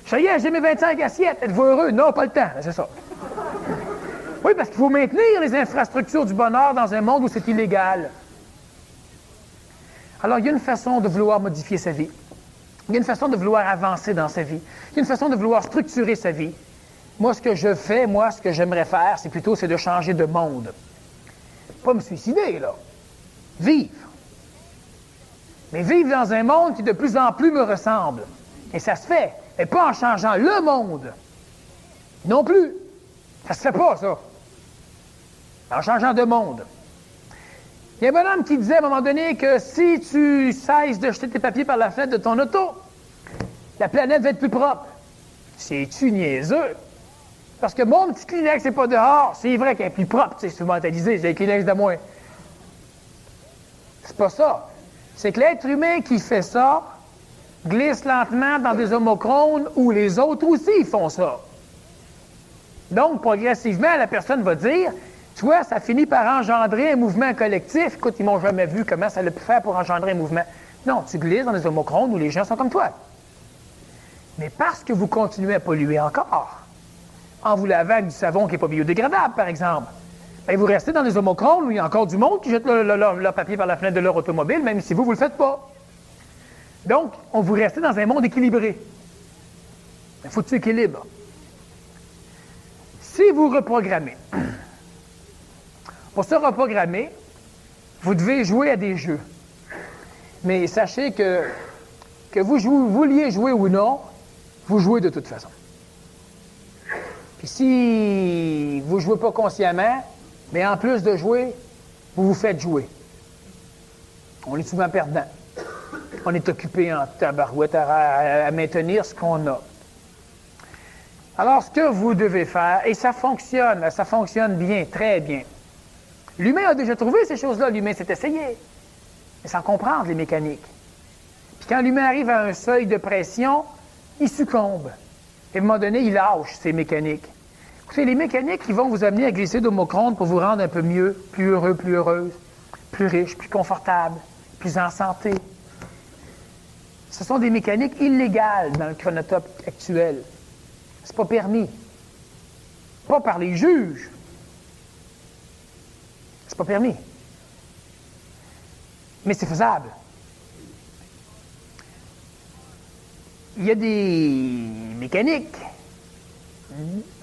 ça y est, j'ai mes 25 assiettes, êtes-vous heureux? Non, pas le temps, c'est ça. Oui, parce qu'il faut maintenir les infrastructures du bonheur dans un monde où c'est illégal. Alors, il y a une façon de vouloir modifier sa vie. Il y a une façon de vouloir avancer dans sa vie. Il y a une façon de vouloir structurer sa vie. Moi, ce que je fais, ce que j'aimerais faire, c'est de changer de monde. Pas me suicider, là. Vivre. Mais vivre dans un monde qui de plus en plus me ressemble. Et ça se fait. Mais pas en changeant le monde. Non plus. Ça se fait pas, ça. En changeant de monde. Il y a un bonhomme qui disait à un moment donné que si tu cesses de jeter tes papiers par la fenêtre de ton auto, la planète va être plus propre. C'est-tu niaiseux? Parce que mon petit Kleenex n'est pas dehors, c'est vrai qu'elle est plus propre, tu sais, c'est mentalisé, j'ai un Kleenex de moins. C'est pas ça. C'est que l'être humain qui fait ça glisse lentement dans des homochrones où les autres aussi font ça. Donc, progressivement, la personne va dire, tu vois, ça finit par engendrer un mouvement collectif. Écoute, ils m'ont jamais vu comment ça l'a pu faire pour engendrer un mouvement. Non, tu glisses dans des homochrones où les gens sont comme toi. Mais parce que vous continuez à polluer encore, en vous lavant avec du savon qui n'est pas biodégradable, par exemple, bien, vous restez dans des homochrones où il y a encore du monde qui jette leur papier par la fenêtre de leur automobile, même si vous ne le faites pas. Donc, on vous restez dans un monde équilibré. Il faut que tu équilibres. Si vous reprogrammez, pour se reprogrammer, vous devez jouer à des jeux. Mais sachez que vous vouliez jouer ou non, vous jouez de toute façon. Puis si vous ne jouez pas consciemment, mais en plus de jouer, vous vous faites jouer. On est souvent perdant. On est occupé en tabarouette à maintenir ce qu'on a. Alors, ce que vous devez faire, et ça fonctionne bien, très bien. L'humain a déjà trouvé ces choses-là, l'humain s'est essayé, mais sans comprendre les mécaniques. Puis quand l'humain arrive à un seuil de pression, il succombe. Et à un moment donné, il lâche ces mécaniques. Écoutez, les mécaniques qui vont vous amener à glisser d'homochrone pour vous rendre un peu mieux, plus heureux, plus heureuse, plus riche, plus confortable, plus en santé. Ce sont des mécaniques illégales dans le chronotope actuel. C'est pas permis. Pas par les juges. C'est pas permis. Mais c'est faisable. Il y a des mécaniques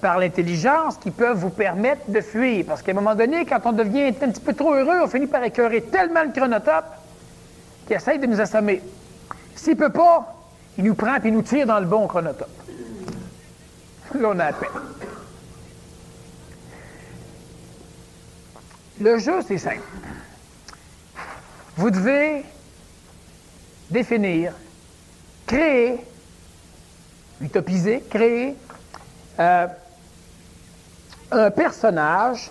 par l'intelligence qui peuvent vous permettre de fuir. Parce qu'à un moment donné, quand on devient un petit peu trop heureux, on finit par écœurer tellement le chronotope qu'il essaye de nous assommer. S'il ne peut pas, il nous prend et il nous tire dans le bon chronotope. Là, on a la paix. Le jeu, c'est simple. Vous devez définir, créer, utopiser, créer un personnage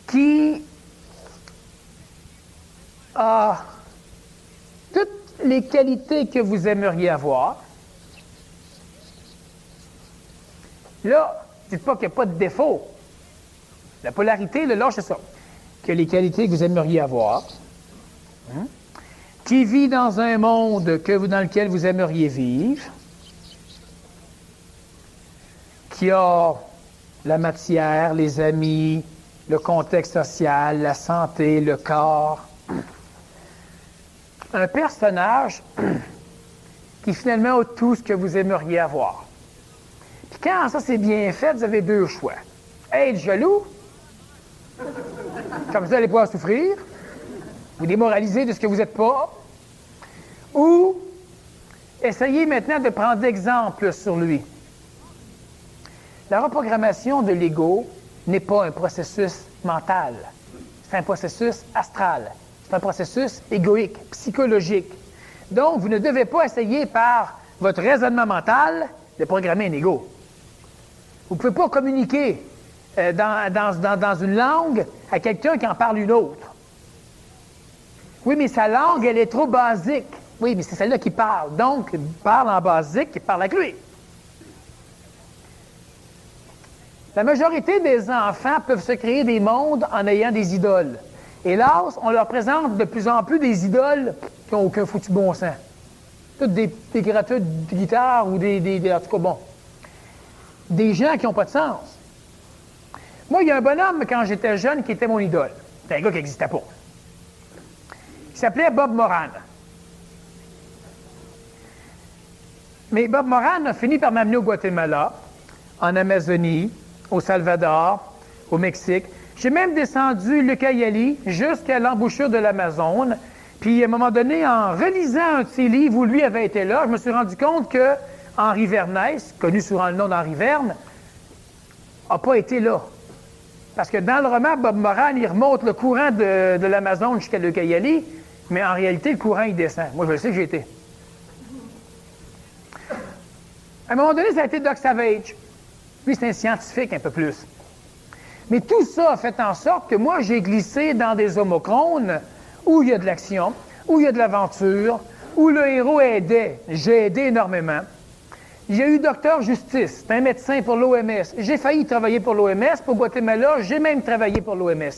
qui a toutes les qualités que vous aimeriez avoir. Là, dites pas qu'il n'y a pas de défaut. La polarité, là, c'est ça. Que les qualités que vous aimeriez avoir. Qui vit dans un monde dans lequel vous aimeriez vivre. Qui a la matière, les amis, le contexte social, la santé, le corps. Un personnage qui finalement a tout ce que vous aimeriez avoir. Puis quand ça c'est bien fait, vous avez deux choix. Être jaloux, comme ça vous allez pouvoir souffrir, vous démoraliser de ce que vous n'êtes pas, ou essayer maintenant de prendre exemple sur lui. La reprogrammation de l'ego n'est pas un processus mental, c'est un processus astral. C'est un processus égoïque, psychologique. Donc, vous ne devez pas essayer par votre raisonnement mental de programmer un ego. Vous ne pouvez pas communiquer dans une langue à quelqu'un qui en parle une autre. Oui, mais sa langue, elle est trop basique. Oui, mais c'est celle-là qui parle. Donc, il parle en basique, il parle avec lui. La majorité des enfants peuvent se créer des mondes en ayant des idoles. Hélas, on leur présente de plus en plus des idoles qui n'ont aucun foutu bon sens. Toutes des créatures de guitare ou en tout cas, bon, des gens qui n'ont pas de sens. Moi, il y a un bonhomme, quand j'étais jeune, qui était mon idole. C'était un gars qui n'existait pas. Il s'appelait Bob Moran. Mais Bob Moran a fini par m'amener au Guatemala, en Amazonie, au Salvador, au Mexique. J'ai même descendu le Ucayali jusqu'à l'embouchure de l'Amazone. Puis, à un moment donné, en relisant un de ses livres où lui avait été là, je me suis rendu compte que Henri Vernès, connu sous le nom d'Henri Verne, n'a pas été là. Parce que dans le roman, Bob Moran, il remonte le courant de l'Amazone jusqu'à l'Ucayali, mais en réalité, le courant, il descend. Moi, je le sais que j'ai été. À un moment donné, ça a été Doc Savage. Lui, c'est un scientifique un peu plus. Mais tout ça a fait en sorte que moi, j'ai glissé dans des homochrones où il y a de l'action, où il y a de l'aventure, où le héros aidait. J'ai aidé énormément. Il y a eu Docteur Justice, c'est un médecin pour l'OMS. J'ai failli travailler pour l'OMS, pour Guatemala, j'ai même travaillé pour l'OMS.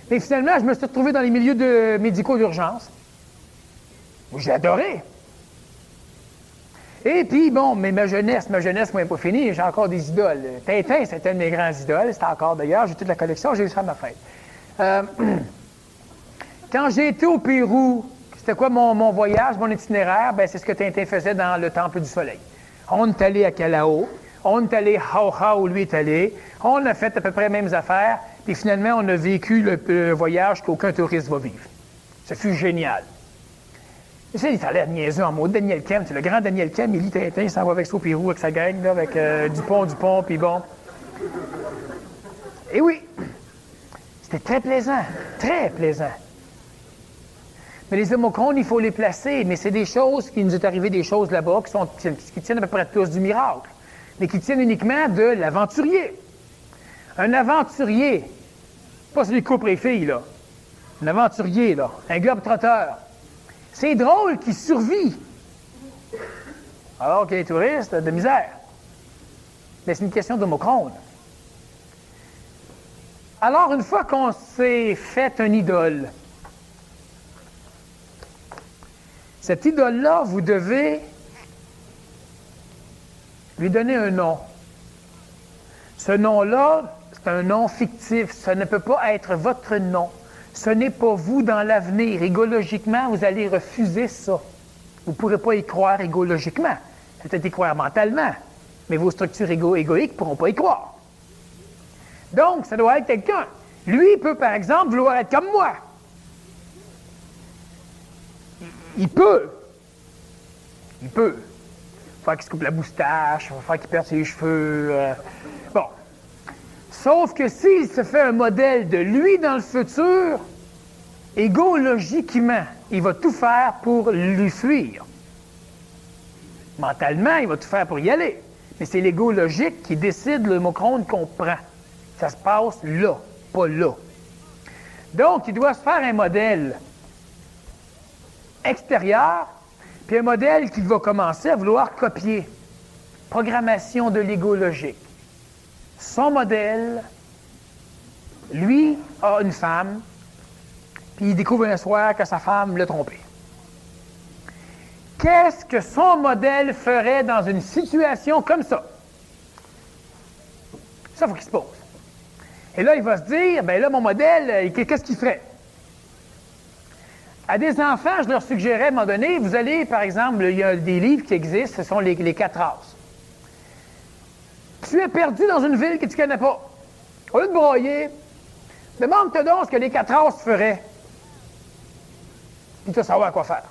Mais finalement, je me suis retrouvé dans les milieux médicaux d'urgence. J'ai adoré. Et puis, bon, mais ma jeunesse, moi, n'est pas finie, j'ai encore des idoles. Tintin, c'était un de mes grands idoles, c'était encore d'ailleurs, j'ai toute la collection, j'ai eu ça à ma fête. Quand j'ai été au Pérou, c'était quoi mon voyage, mon itinéraire? Ben, c'est ce que Tintin faisait dans le Temple du Soleil. On est allé à Callao, on est allé à Jauja où lui est allé, on a fait à peu près les mêmes affaires, puis finalement, on a vécu le voyage qu'aucun touriste va vivre. Ça fut génial. Tu sais, il a l'air niaiseux en mot. Daniel Kem, c'est le grand Daniel Kem, il lit Tintin, il s'en va avec ça au Pérou, avec sa gang, là, avec Dupont, puis bon. Et oui, c'était très plaisant, très plaisant. Mais les homochrones, il faut les placer, mais c'est des choses qui nous est arrivé, des choses là-bas qui tiennent à peu près tous du miracle, mais qui tiennent uniquement de l'aventurier. Un aventurier, pas celui qui coupe les filles, là. Un aventurier, là, un globe-trotteur. C'est drôle qu'il survit. Alors que les touristes, de misère. Mais c'est une question d'homochrone. Alors, une fois qu'on s'est fait une idole, cette idole-là, vous devez lui donner un nom. Ce nom-là, c'est un nom fictif. Ça ne peut pas être votre nom. Ce n'est pas vous dans l'avenir. Égologiquement, vous allez refuser ça. Vous ne pourrez pas y croire égologiquement. Vous peut-être y croire mentalement, mais vos structures égoïques ne pourront pas y croire. Donc, ça doit être quelqu'un. Lui peut, par exemple, vouloir être comme moi. Il peut. Il peut. Il faut faire qu'il se coupe la moustache, il faut faire qu'il perde ses cheveux. Bon. Sauf que s'il se fait un modèle de lui dans le futur, égologiquement, il va tout faire pour lui fuir. Mentalement, il va tout faire pour y aller. Mais c'est l'ego logique qui décide le homochrone qu'on prend. Ça se passe là, pas là. Donc, il doit se faire un modèle extérieur, puis un modèle qu'il va commencer à vouloir copier. Programmation de l'ego logique. Son modèle, lui, a une femme, puis il découvre un soir que sa femme l'a trompé. Qu'est-ce que son modèle ferait dans une situation comme ça? Ça, il faut qu'il se pose. Et là, il va se dire, ben là, mon modèle, qu'est-ce qu'il ferait? À des enfants, je leur suggérais, à un moment donné, vous allez, par exemple, il y a des livres qui existent, ce sont les 4 races. Tu es perdu dans une ville que tu ne connais pas. Au lieu de broyer, demande-toi donc ce que les 4 races feraient. Puis tu vas savoir quoi faire.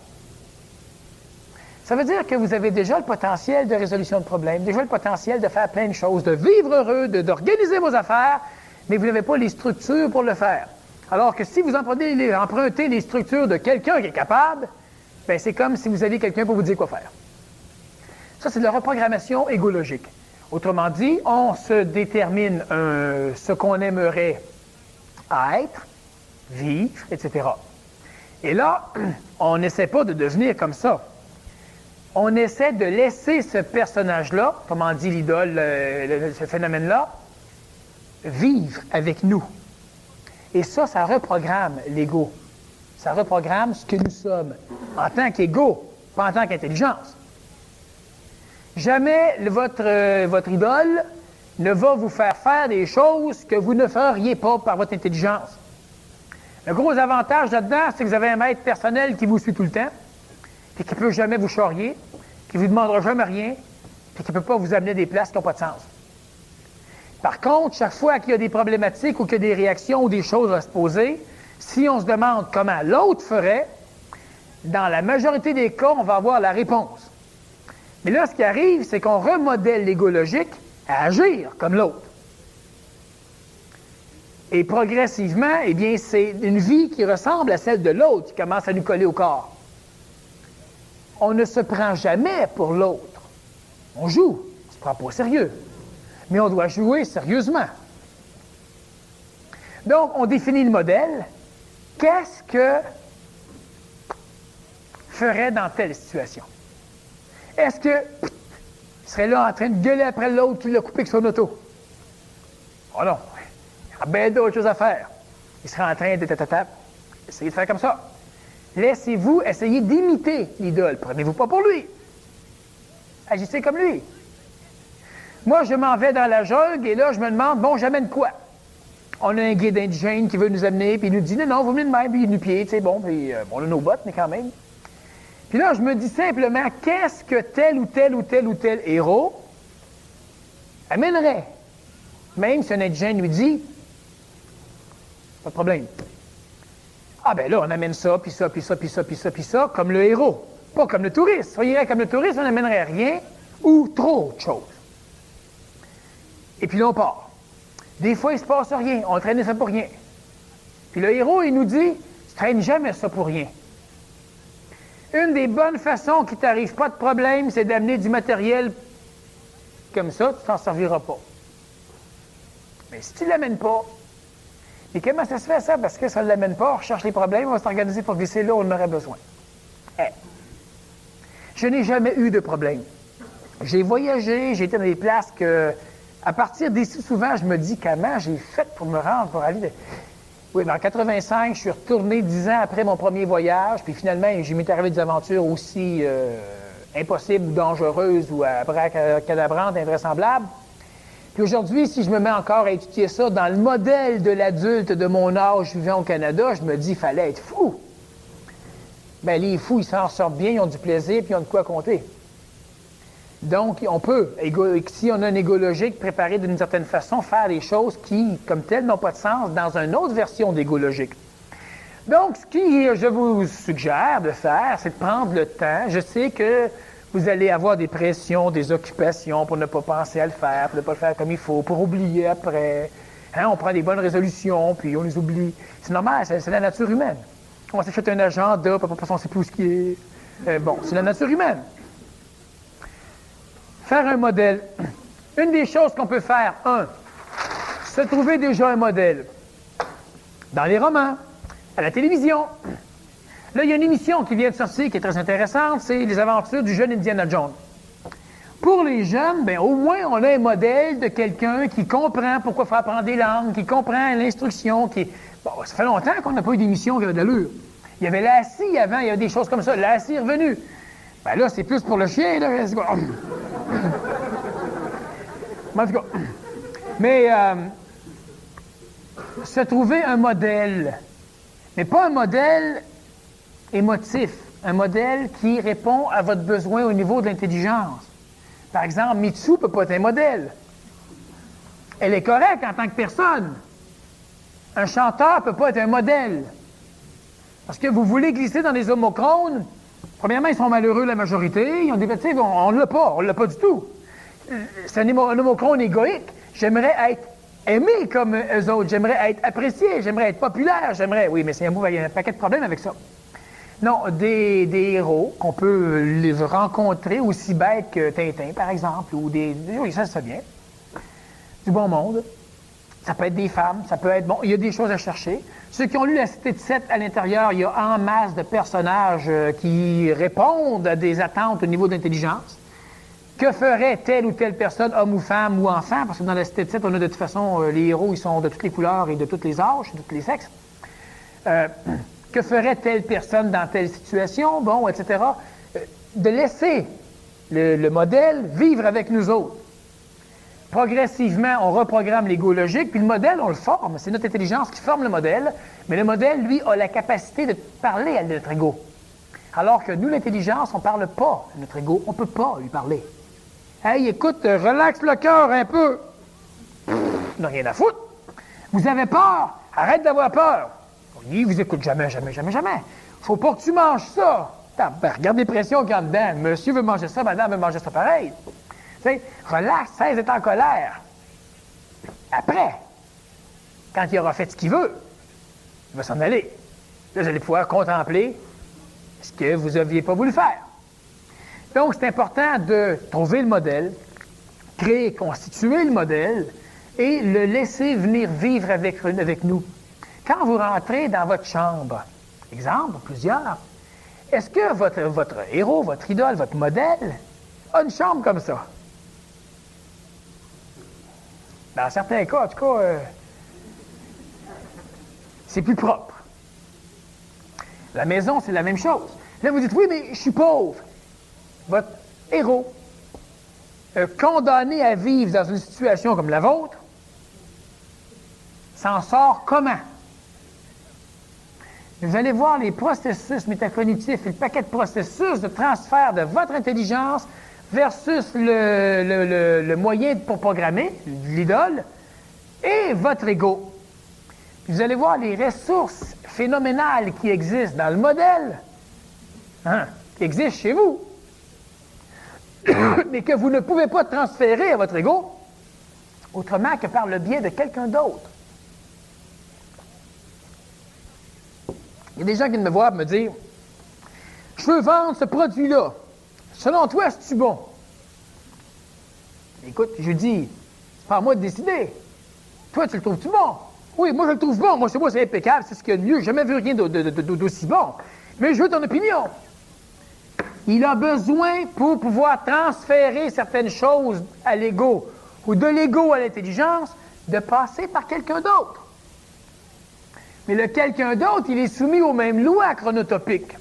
Ça veut dire que vous avez déjà le potentiel de résolution de problèmes, déjà le potentiel de faire plein de choses, de vivre heureux, d'organiser vos affaires, mais vous n'avez pas les structures pour le faire. Alors que si vous empruntez les structures de quelqu'un qui est capable, bien, c'est comme si vous aviez quelqu'un pour vous dire quoi faire. Ça, c'est de la reprogrammation égologique. Autrement dit, on se détermine ce qu'on aimerait être, vivre, etc. Et là, on n'essaie pas de devenir comme ça. On essaie de laisser ce personnage-là, comme on dit l'idole, ce phénomène-là, vivre avec nous. Et ça reprogramme l'ego. Ça reprogramme ce que nous sommes, en tant qu'ego, pas en tant qu'intelligence. Jamais votre idole ne va vous faire des choses que vous ne feriez pas par votre intelligence. Le gros avantage là-dedans, c'est que vous avez un maître personnel qui vous suit tout le temps, puis qui ne peut jamais vous charrier, qui ne vous demandera jamais rien, puis qui ne peut pas vous amener des places qui n'ont pas de sens. Par contre, chaque fois qu'il y a des problématiques ou qu'il y a des réactions ou des choses à se poser, si on se demande comment l'autre ferait, dans la majorité des cas, on va avoir la réponse. Mais là, ce qui arrive, c'est qu'on remodèle l'ego logique à agir comme l'autre. Et progressivement, eh bien, c'est une vie qui ressemble à celle de l'autre qui commence à nous coller au corps. On ne se prend jamais pour l'autre. On joue, on ne se prend pas au sérieux. Mais on doit jouer sérieusement. Donc, on définit le modèle. Qu'est-ce que ferait dans telle situation? Est-ce qu'il serait là en train de gueuler après l'autre qui l'a coupé avec son auto? Oh non! Il y a bien d'autres choses à faire. Il serait en train de essayez de faire comme ça. Laissez-vous essayer d'imiter l'idole. Prenez-vous pas pour lui. Agissez comme lui. Moi, je m'en vais dans la jungle et là, je me demande, bon, j'amène quoi? On a un guide indigène qui veut nous amener, puis il nous dit, non, vous venez de même, puis il nous pied, tu sais, bon, puis on a nos bottes, mais quand même. Puis là, je me dis simplement, qu'est-ce que tel ou tel ou tel ou tel héros amènerait? Même si un indigène lui dit, pas de problème. Ah ben là, on amène ça, puis ça, puis ça, puis ça, puis ça, puis ça, comme le héros. Pas comme le touriste. Soyez comme le touriste, on n'amènerait rien ou trop de choses. Et puis là, on part. Des fois, il ne se passe rien. On traîne ça pour rien. Puis le héros, il nous dit, tu ne traînes jamais ça pour rien. Une des bonnes façons qui ne t'arrive pas de problème, c'est d'amener du matériel comme ça, tu t'en serviras pas. Mais si tu ne l'amènes pas, et comment ça se fait ça? Parce que ça ne l'amène pas, on recherche les problèmes, on va s'organiser pour glisser là où on en aurait besoin. Je n'ai jamais eu de problème. J'ai voyagé, j'ai été dans des places que, à partir d'ici, souvent, je me dis comment j'ai fait pour me rendre, pour aller... Oui, mais en 85, je suis retourné 10 ans après mon premier voyage, puis finalement, j'ai m'est arrivé des aventures aussi impossibles ou dangereuses ou abracadabrantes, invraisemblables. Puis aujourd'hui, si je me mets encore à étudier ça dans le modèle de l'adulte de mon âge vivant au Canada, je me dis, il fallait être fou. Bien, les fous, ils s'en sortent bien, ils ont du plaisir, puis ils ont de quoi compter. Donc, on peut, si on a un égo logique préparé d'une certaine façon, faire des choses qui, comme telles, n'ont pas de sens dans une autre version d'égo logique. Donc, ce que je vous suggère de faire, c'est de prendre le temps. Je sais que vous allez avoir des pressions, des occupations pour ne pas penser à le faire, pour ne pas le faire comme il faut, pour oublier après. Hein, on prend des bonnes résolutions, puis on les oublie. C'est normal, c'est la nature humaine. On s'achète un agenda, puis après, on ne sait plus où ce qui est. Bon, c'est la nature humaine. Faire un modèle. Une des choses qu'on peut faire, se trouver déjà un modèle. Dans les romans, à la télévision. Là, il y a une émission qui vient de sortir qui est très intéressante, c'est Les aventures du jeune Indiana Jones. Pour les jeunes, bien, au moins, on a un modèle de quelqu'un qui comprend pourquoi faire apprendre des langues, qui comprend l'instruction, qui... Bon, ça fait longtemps qu'on n'a pas eu d'émission qui avait de l'allure. Il y avait Lassie avant, il y avait des choses comme ça. Lassie est revenu. Ben là, c'est plus pour le chien, là. En tout cas. Mais se trouver un modèle, mais pas un modèle émotif, un modèle qui répond à votre besoin au niveau de l'intelligence. Par exemple, Mitsu ne peut pas être un modèle. Elle est correcte en tant que personne. Un chanteur ne peut pas être un modèle. Parce que vous voulez glisser dans des homochrones. Premièrement, ils sont malheureux, la majorité. Ils ont des petits, on ne l'a pas. On ne l'a pas du tout. C'est un homochrone égoïque. J'aimerais être aimé comme eux autres. J'aimerais être apprécié. J'aimerais être populaire. Oui, mais c'est un paquet de problèmes avec ça. Non, des héros qu'on peut les rencontrer aussi bêtes que Tintin, par exemple, ou oui, ça se fait bien. Du bon monde. Ça peut être des femmes, ça peut être... Bon, il y a des choses à chercher. Ceux qui ont lu la Cité de Seth à l'intérieur, il y a en masse de personnages qui répondent à des attentes au niveau d'intelligence. Que ferait telle ou telle personne, homme ou femme ou enfant? Parce que dans la Cité de Seth, on a de toute façon, les héros, ils sont de toutes les couleurs et de tous les âges, de tous les sexes. Que ferait telle personne dans telle situation? Bon, etc. De laisser le modèle vivre avec nous autres. Progressivement, on reprogramme l'ego logique, puis le modèle, on le forme. C'est notre intelligence qui forme le modèle, mais le modèle, lui, a la capacité de parler à notre ego. Alors que nous, l'intelligence, on ne parle pas à notre ego, on ne peut pas lui parler. Hey, écoute, relaxe le cœur un peu. Non, rien à foutre. Vous avez peur? Arrête d'avoir peur. Il vous écoute jamais, jamais, jamais, jamais. Faut pas que tu manges ça. Ben, regarde les pressions qu'il y a dedans. Monsieur veut manger ça, madame veut manger ça pareil. Tu sais, relax, cesse d'être en colère. Après, quand il aura fait ce qu'il veut, il va s'en aller. Là, vous allez pouvoir contempler ce que vous n'aviez pas voulu faire. Donc, c'est important de trouver le modèle, créer, constituer le modèle et le laisser venir vivre avec nous. Quand vous rentrez dans votre chambre, exemple, plusieurs, est-ce que votre héros, votre idole, votre modèle a une chambre comme ça? Dans certains cas, en tout cas, c'est plus propre. La maison, c'est la même chose. Là, vous dites, oui, mais je suis pauvre. Votre héros, condamné à vivre dans une situation comme la vôtre, s'en sort comment? Vous allez voir les processus métacognitifs et le paquet de processus de transfert de votre intelligence versus le moyen pour programmer, l'idole, et votre ego. Puis vous allez voir les ressources phénoménales qui existent dans le modèle, qui existent chez vous, mais que vous ne pouvez pas transférer à votre ego autrement que par le biais de quelqu'un d'autre. Il y a des gens qui viennent me voir et me dire « Je veux vendre ce produit-là. Selon toi, c'est-tu bon? » Écoute, je dis « C'est pas à moi de décider. Toi, tu le trouves-tu bon? » Oui, moi, je le trouve bon. Moi, c'est impeccable. C'est ce qu'il y a de mieux. J'ai jamais vu rien d'aussi bon. Mais je veux ton opinion. Il a besoin, pour pouvoir transférer certaines choses à l'ego ou de l'ego à l'intelligence, de passer par quelqu'un d'autre. Mais le quelqu'un d'autre, il est soumis aux mêmes lois chronotopiques.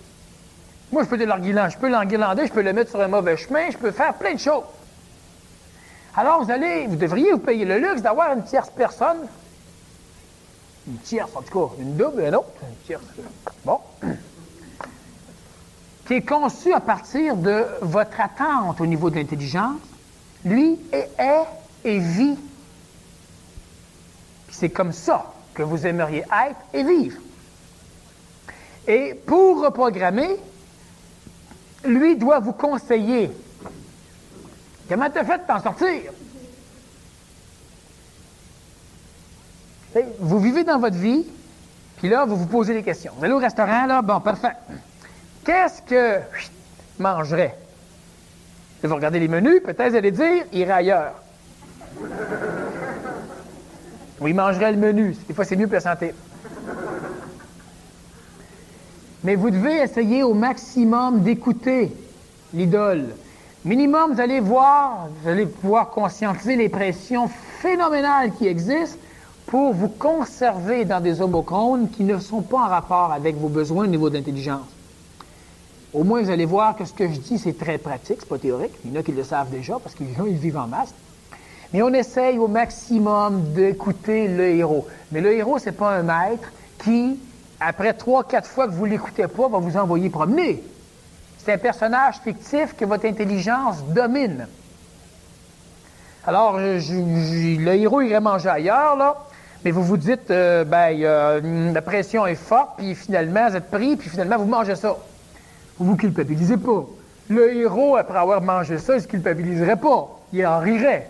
Moi, je peux l'enguirlander, je peux le mettre sur un mauvais chemin, je peux faire plein de choses. Alors, vous devriez vous payer le luxe d'avoir une tierce personne, une tierce en tout cas, une double, une autre, une tierce, bon, qui est conçu à partir de votre attente au niveau de l'intelligence, lui est et vit. Puis c'est comme ça que vous aimeriez être et vivre. Et pour reprogrammer, lui doit vous conseiller. Comment t'as fait de t'en sortir? T'sais, vous vivez dans votre vie, puis là, vous vous posez des questions. Vous allez au restaurant, là, bon, parfait. Qu'est-ce que je mangerais? Là, vous regardez les menus, peut-être vous allez dire, irait ailleurs. Oui, il mangerait le menu. Des fois, c'est mieux pour la santé. Mais vous devez essayer au maximum d'écouter l'idole. Minimum, vous allez pouvoir conscientiser les pressions phénoménales qui existent pour vous conserver dans des homochrones qui ne sont pas en rapport avec vos besoins au niveau d'intelligence. Au moins, vous allez voir que ce que je dis, c'est très pratique, c'est pas théorique. Il y en a qui le savent déjà parce qu'ils vivent en masse. Mais on essaye au maximum d'écouter le héros. Mais le héros, c'est pas un maître qui, après 3-4 fois que vous ne l'écoutez pas, va vous envoyer promener. C'est un personnage fictif que votre intelligence domine. Alors, le héros irait manger ailleurs, là, mais vous vous dites, la pression est forte, puis finalement, vous êtes pris, puis finalement, vous mangez ça. Vous ne vous culpabilisez pas. Le héros, après avoir mangé ça, il ne se culpabiliserait pas. Il en rirait.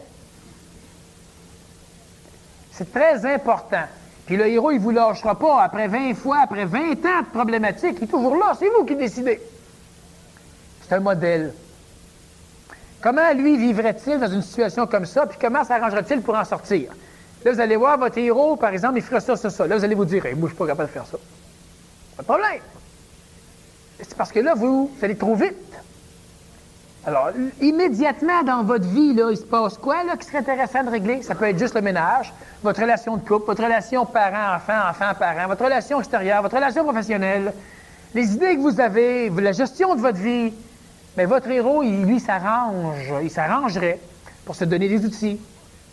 C'est très important. Puis le héros, il ne vous lâchera pas après 20 fois, après 20 ans de problématiques. Il est toujours là, c'est vous qui décidez. C'est un modèle. Comment, lui, vivrait-il dans une situation comme ça, puis comment s'arrangerait-il pour en sortir? Là, vous allez voir votre héros, par exemple, il ferait ça. Là, vous allez vous dire, hey, moi, je ne suis pas capable de faire ça. Pas de problème. C'est parce que là, vous allez trop vite. Alors, immédiatement dans votre vie, là, il se passe quoi là, qui serait intéressant de régler? Ça peut être juste le ménage, votre relation de couple, votre relation parent-enfant, enfant-parent, votre relation extérieure, votre relation professionnelle, les idées que vous avez, la gestion de votre vie. Mais votre héros, il s'arrangerait pour se donner des outils,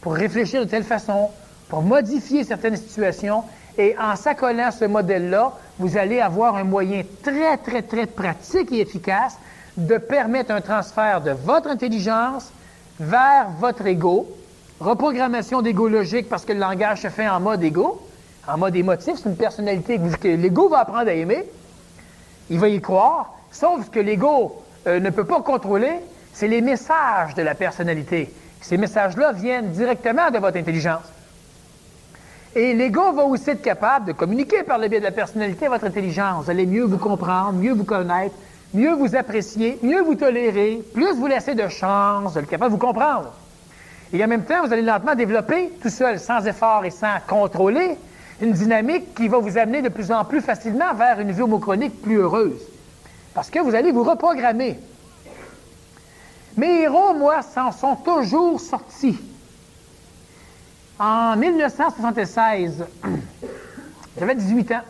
pour réfléchir de telle façon, pour modifier certaines situations. Et en s'accolant à ce modèle-là, vous allez avoir un moyen très, très, très pratique et efficace de permettre un transfert de votre intelligence vers votre ego, reprogrammation d'ego logique parce que le langage se fait en mode ego, en mode émotif, c'est une personnalité que l'ego va apprendre à aimer, il va y croire, sauf que l'ego ne peut pas contrôler, c'est les messages de la personnalité. Ces messages-là viennent directement de votre intelligence. Et l'ego va aussi être capable de communiquer par le biais de la personnalité à votre intelligence. Vous allez mieux vous comprendre, mieux vous connaître, mieux vous apprécier, mieux vous tolérer, plus vous laissez de chance de être capable de vous comprendre. Et en même temps, vous allez lentement développer, tout seul, sans effort et sans contrôler, une dynamique qui va vous amener de plus en plus facilement vers une vie homochronique plus heureuse. Parce que vous allez vous reprogrammer. Mes héros, moi, s'en sont toujours sortis. En 1976, j'avais 18 ans.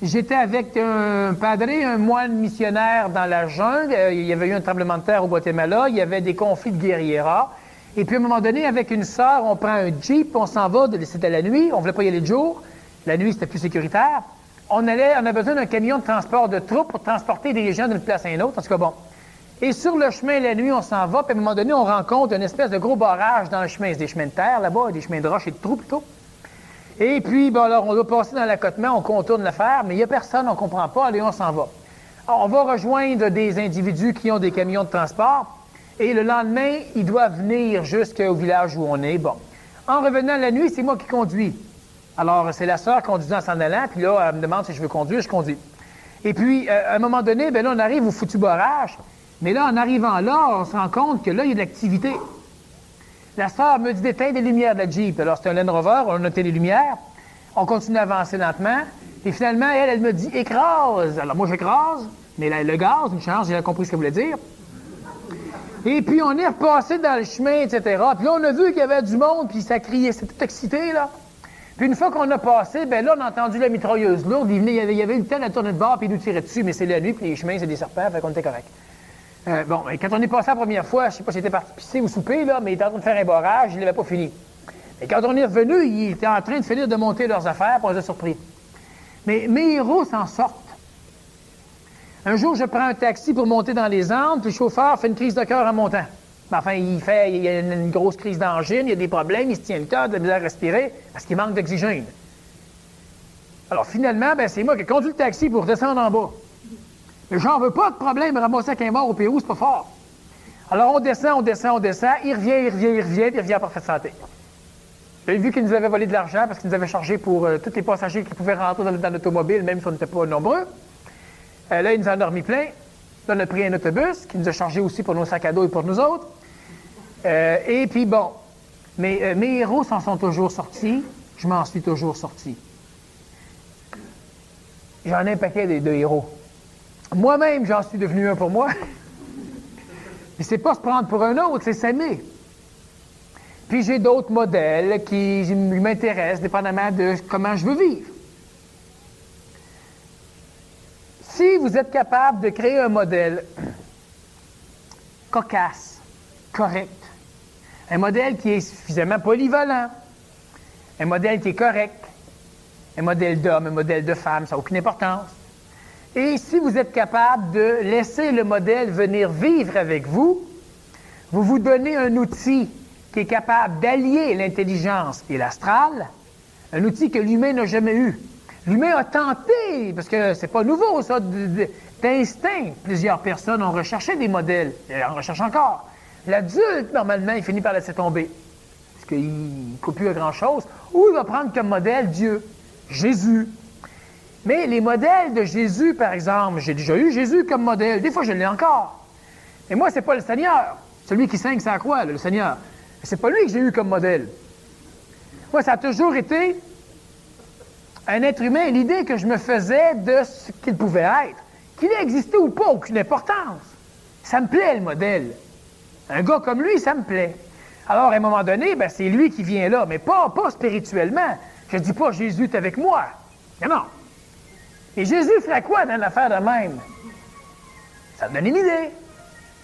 J'étais avec un padré, un moine missionnaire dans la jungle. Il y avait eu un tremblement de terre au Guatemala. Il y avait des conflits de guérilleras. Et puis, à un moment donné, avec une sœur, on prend un jeep, on s'en va. C'était la nuit. On ne voulait pas y aller de jour. La nuit, c'était plus sécuritaire. On a besoin d'un camion de transport de troupes pour transporter des gens d'une place à une autre. En tout cas, bon. Et sur le chemin, la nuit, on s'en va. Puis, à un moment donné, on rencontre une espèce de gros barrage dans le chemin. C'est des chemins de terre, là-bas, des chemins de roche et de trous, plutôt. Et puis, bon, alors, on doit passer dans l'accotement, on contourne l'affaire, mais il n'y a personne, on ne comprend pas, allez, on s'en va. Alors, on va rejoindre des individus qui ont des camions de transport, et le lendemain, ils doivent venir jusqu'au village où on est. Bon. En revenant la nuit, c'est moi qui conduis. Alors, c'est la sœur conduisant en s'en allant, puis là, elle me demande si je veux conduire, je conduis. Et puis, à un moment donné, bien là, on arrive au foutu barrage, mais là, en arrivant là, on se rend compte que là, il y a de l'activité. La sœur me dit d'éteindre les lumières de la Jeep. Alors, c'est un Land Rover, on a noté les lumières. On continue à avancer lentement. Et finalement, elle me dit « écrase ». Alors, moi, j'écrase, mais le gaz, une chance, j'ai compris ce qu'elle voulait dire. Et puis, on est repassé dans le chemin, etc. Puis là, on a vu qu'il y avait du monde, puis ça criait, c'était tout excité, là. Puis une fois qu'on a passé, bien là, on a entendu la mitrailleuse lourde. Il y avait eu le temps de tourner de bord, puis il nous tirait dessus, mais c'est la nuit, puis les chemins, c'est des serpents, fait qu'on était correct. Bon, et quand on est passé la première fois, je ne sais pas si c'était parti pisser ou souper, là, mais il était en train de faire un barrage, il n'avait pas fini. Et quand on est revenu, il était en train de finir de monter leurs affaires, puis on les a surpris. Mais mes héros s'en sortent. Un jour, je prends un taxi pour monter dans les Andes, puis le chauffeur fait une crise de cœur en montant. Enfin, il y a une grosse crise d'angine, il y a des problèmes, il se tient le cœur, de la misère à respirer, parce qu'il manque d'oxygène. Alors finalement, ben, c'est moi qui ai conduit le taxi pour descendre en bas. Mais j'en veux pas de problème, ramasser qu'un mort au Pérou, c'est pas fort. Alors on descend, il revient, puis il revient en parfaite santé. J'ai vu qu'il nous avait volé de l'argent parce qu'il nous avait chargé pour tous les passagers qui pouvaient rentrer dans l'automobile, même si on n'était pas nombreux. Là, il nous en a remis plein. Là, on a pris un autobus qui nous a chargé aussi pour nos sacs à dos et pour nous autres. Et puis bon, mes héros s'en sont toujours sortis, je m'en suis toujours sorti. J'en ai un paquet de héros. Moi-même, j'en suis devenu un pour moi. Puis c'est pas se prendre pour un autre, c'est s'aimer. Puis j'ai d'autres modèles qui m'intéressent, dépendamment de comment je veux vivre. Si vous êtes capable de créer un modèle cocasse, correct, un modèle qui est suffisamment polyvalent, un modèle qui est correct, un modèle d'homme, un modèle de femme, ça n'a aucune importance. Et si vous êtes capable de laisser le modèle venir vivre avec vous, vous vous donnez un outil qui est capable d'allier l'intelligence et l'astral, un outil que l'humain n'a jamais eu. L'humain a tenté, parce que c'est pas nouveau ça, d'instinct. Plusieurs personnes ont recherché des modèles, et en recherchent encore. L'adulte, normalement, il finit par laisser tomber. qu'il ne coupe plus à grand-chose, ou il va prendre comme modèle Dieu, Jésus. Mais les modèles de Jésus, par exemple, j'ai déjà eu Jésus comme modèle, des fois je l'ai encore. Mais moi, c'est pas le Seigneur, celui qui saigne sa croix, le Seigneur. C'est pas lui que j'ai eu comme modèle. Moi, ça a toujours été un être humain, l'idée que je me faisais de ce qu'il pouvait être. Qu'il ait existé ou pas, aucune importance. Ça me plaît, le modèle. Un gars comme lui, ça me plaît. Alors, à un moment donné, ben, c'est lui qui vient là, mais pas spirituellement. Je ne dis pas « Jésus est avec moi ». Non. Et Jésus ferait quoi dans l'affaire de même? Ça me donne une idée.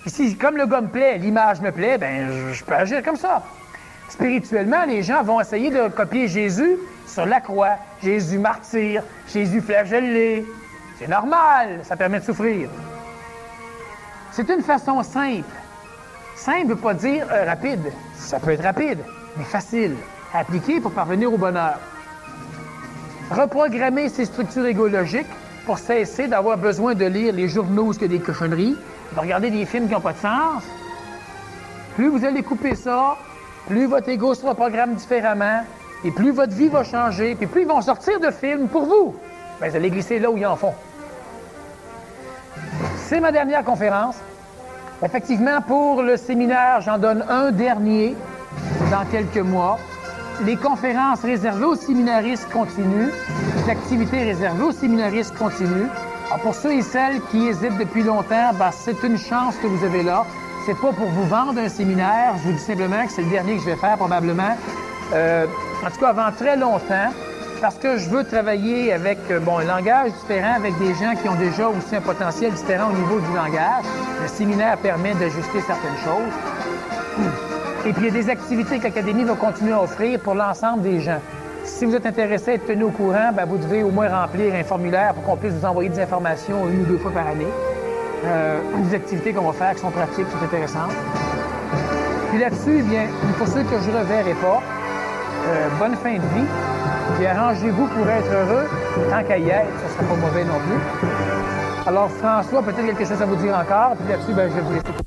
Et si, comme le gars me plaît, l'image me plaît, ben je peux agir comme ça. Spirituellement, les gens vont essayer de copier Jésus sur la croix. Jésus martyr, Jésus flagellé. C'est normal, ça permet de souffrir. C'est une façon simple. Simple ne veut pas dire rapide. Ça peut être rapide, mais facile à appliquer pour parvenir au bonheur. Reprogrammer ses structures égologiques pour cesser d'avoir besoin de lire les journaux où il y a des cochonneries, de regarder des films qui n'ont pas de sens. Plus vous allez couper ça, plus votre ego se reprogramme différemment, et plus votre vie va changer, puis plus ils vont sortir de films pour vous. Bien, vous allez glisser là où ils en font. C'est ma dernière conférence. Effectivement, pour le séminaire, j'en donne un dernier dans quelques mois. Les conférences réservées aux séminaristes continuent. Les activités réservées aux séminaristes continuent. Alors pour ceux et celles qui hésitent depuis longtemps, ben, c'est une chance que vous avez là. C'est pas pour vous vendre un séminaire. Je vous dis simplement que c'est le dernier que je vais faire probablement. En tout cas, avant très longtemps. Parce que je veux travailler avec un langage différent, avec des gens qui ont déjà aussi un potentiel différent au niveau du langage. Le séminaire permet d'ajuster certaines choses. Et puis, il y a des activités que l'Académie va continuer à offrir pour l'ensemble des gens. Si vous êtes intéressé à être tenu au courant, ben, vous devez au moins remplir un formulaire pour qu'on puisse vous envoyer des informations 1 ou 2 fois par année. Des activités qu'on va faire qui sont pratiques, qui sont intéressantes. Puis là-dessus, bien, pour ceux que je ne reverrai pas, bonne fin de vie. Puis arrangez-vous pour être heureux, tant qu'à y être, ça ne sera pas mauvais non plus. Alors, François, peut-être quelque chose à vous dire encore, puis là-dessus, ben, je vais vous laisser.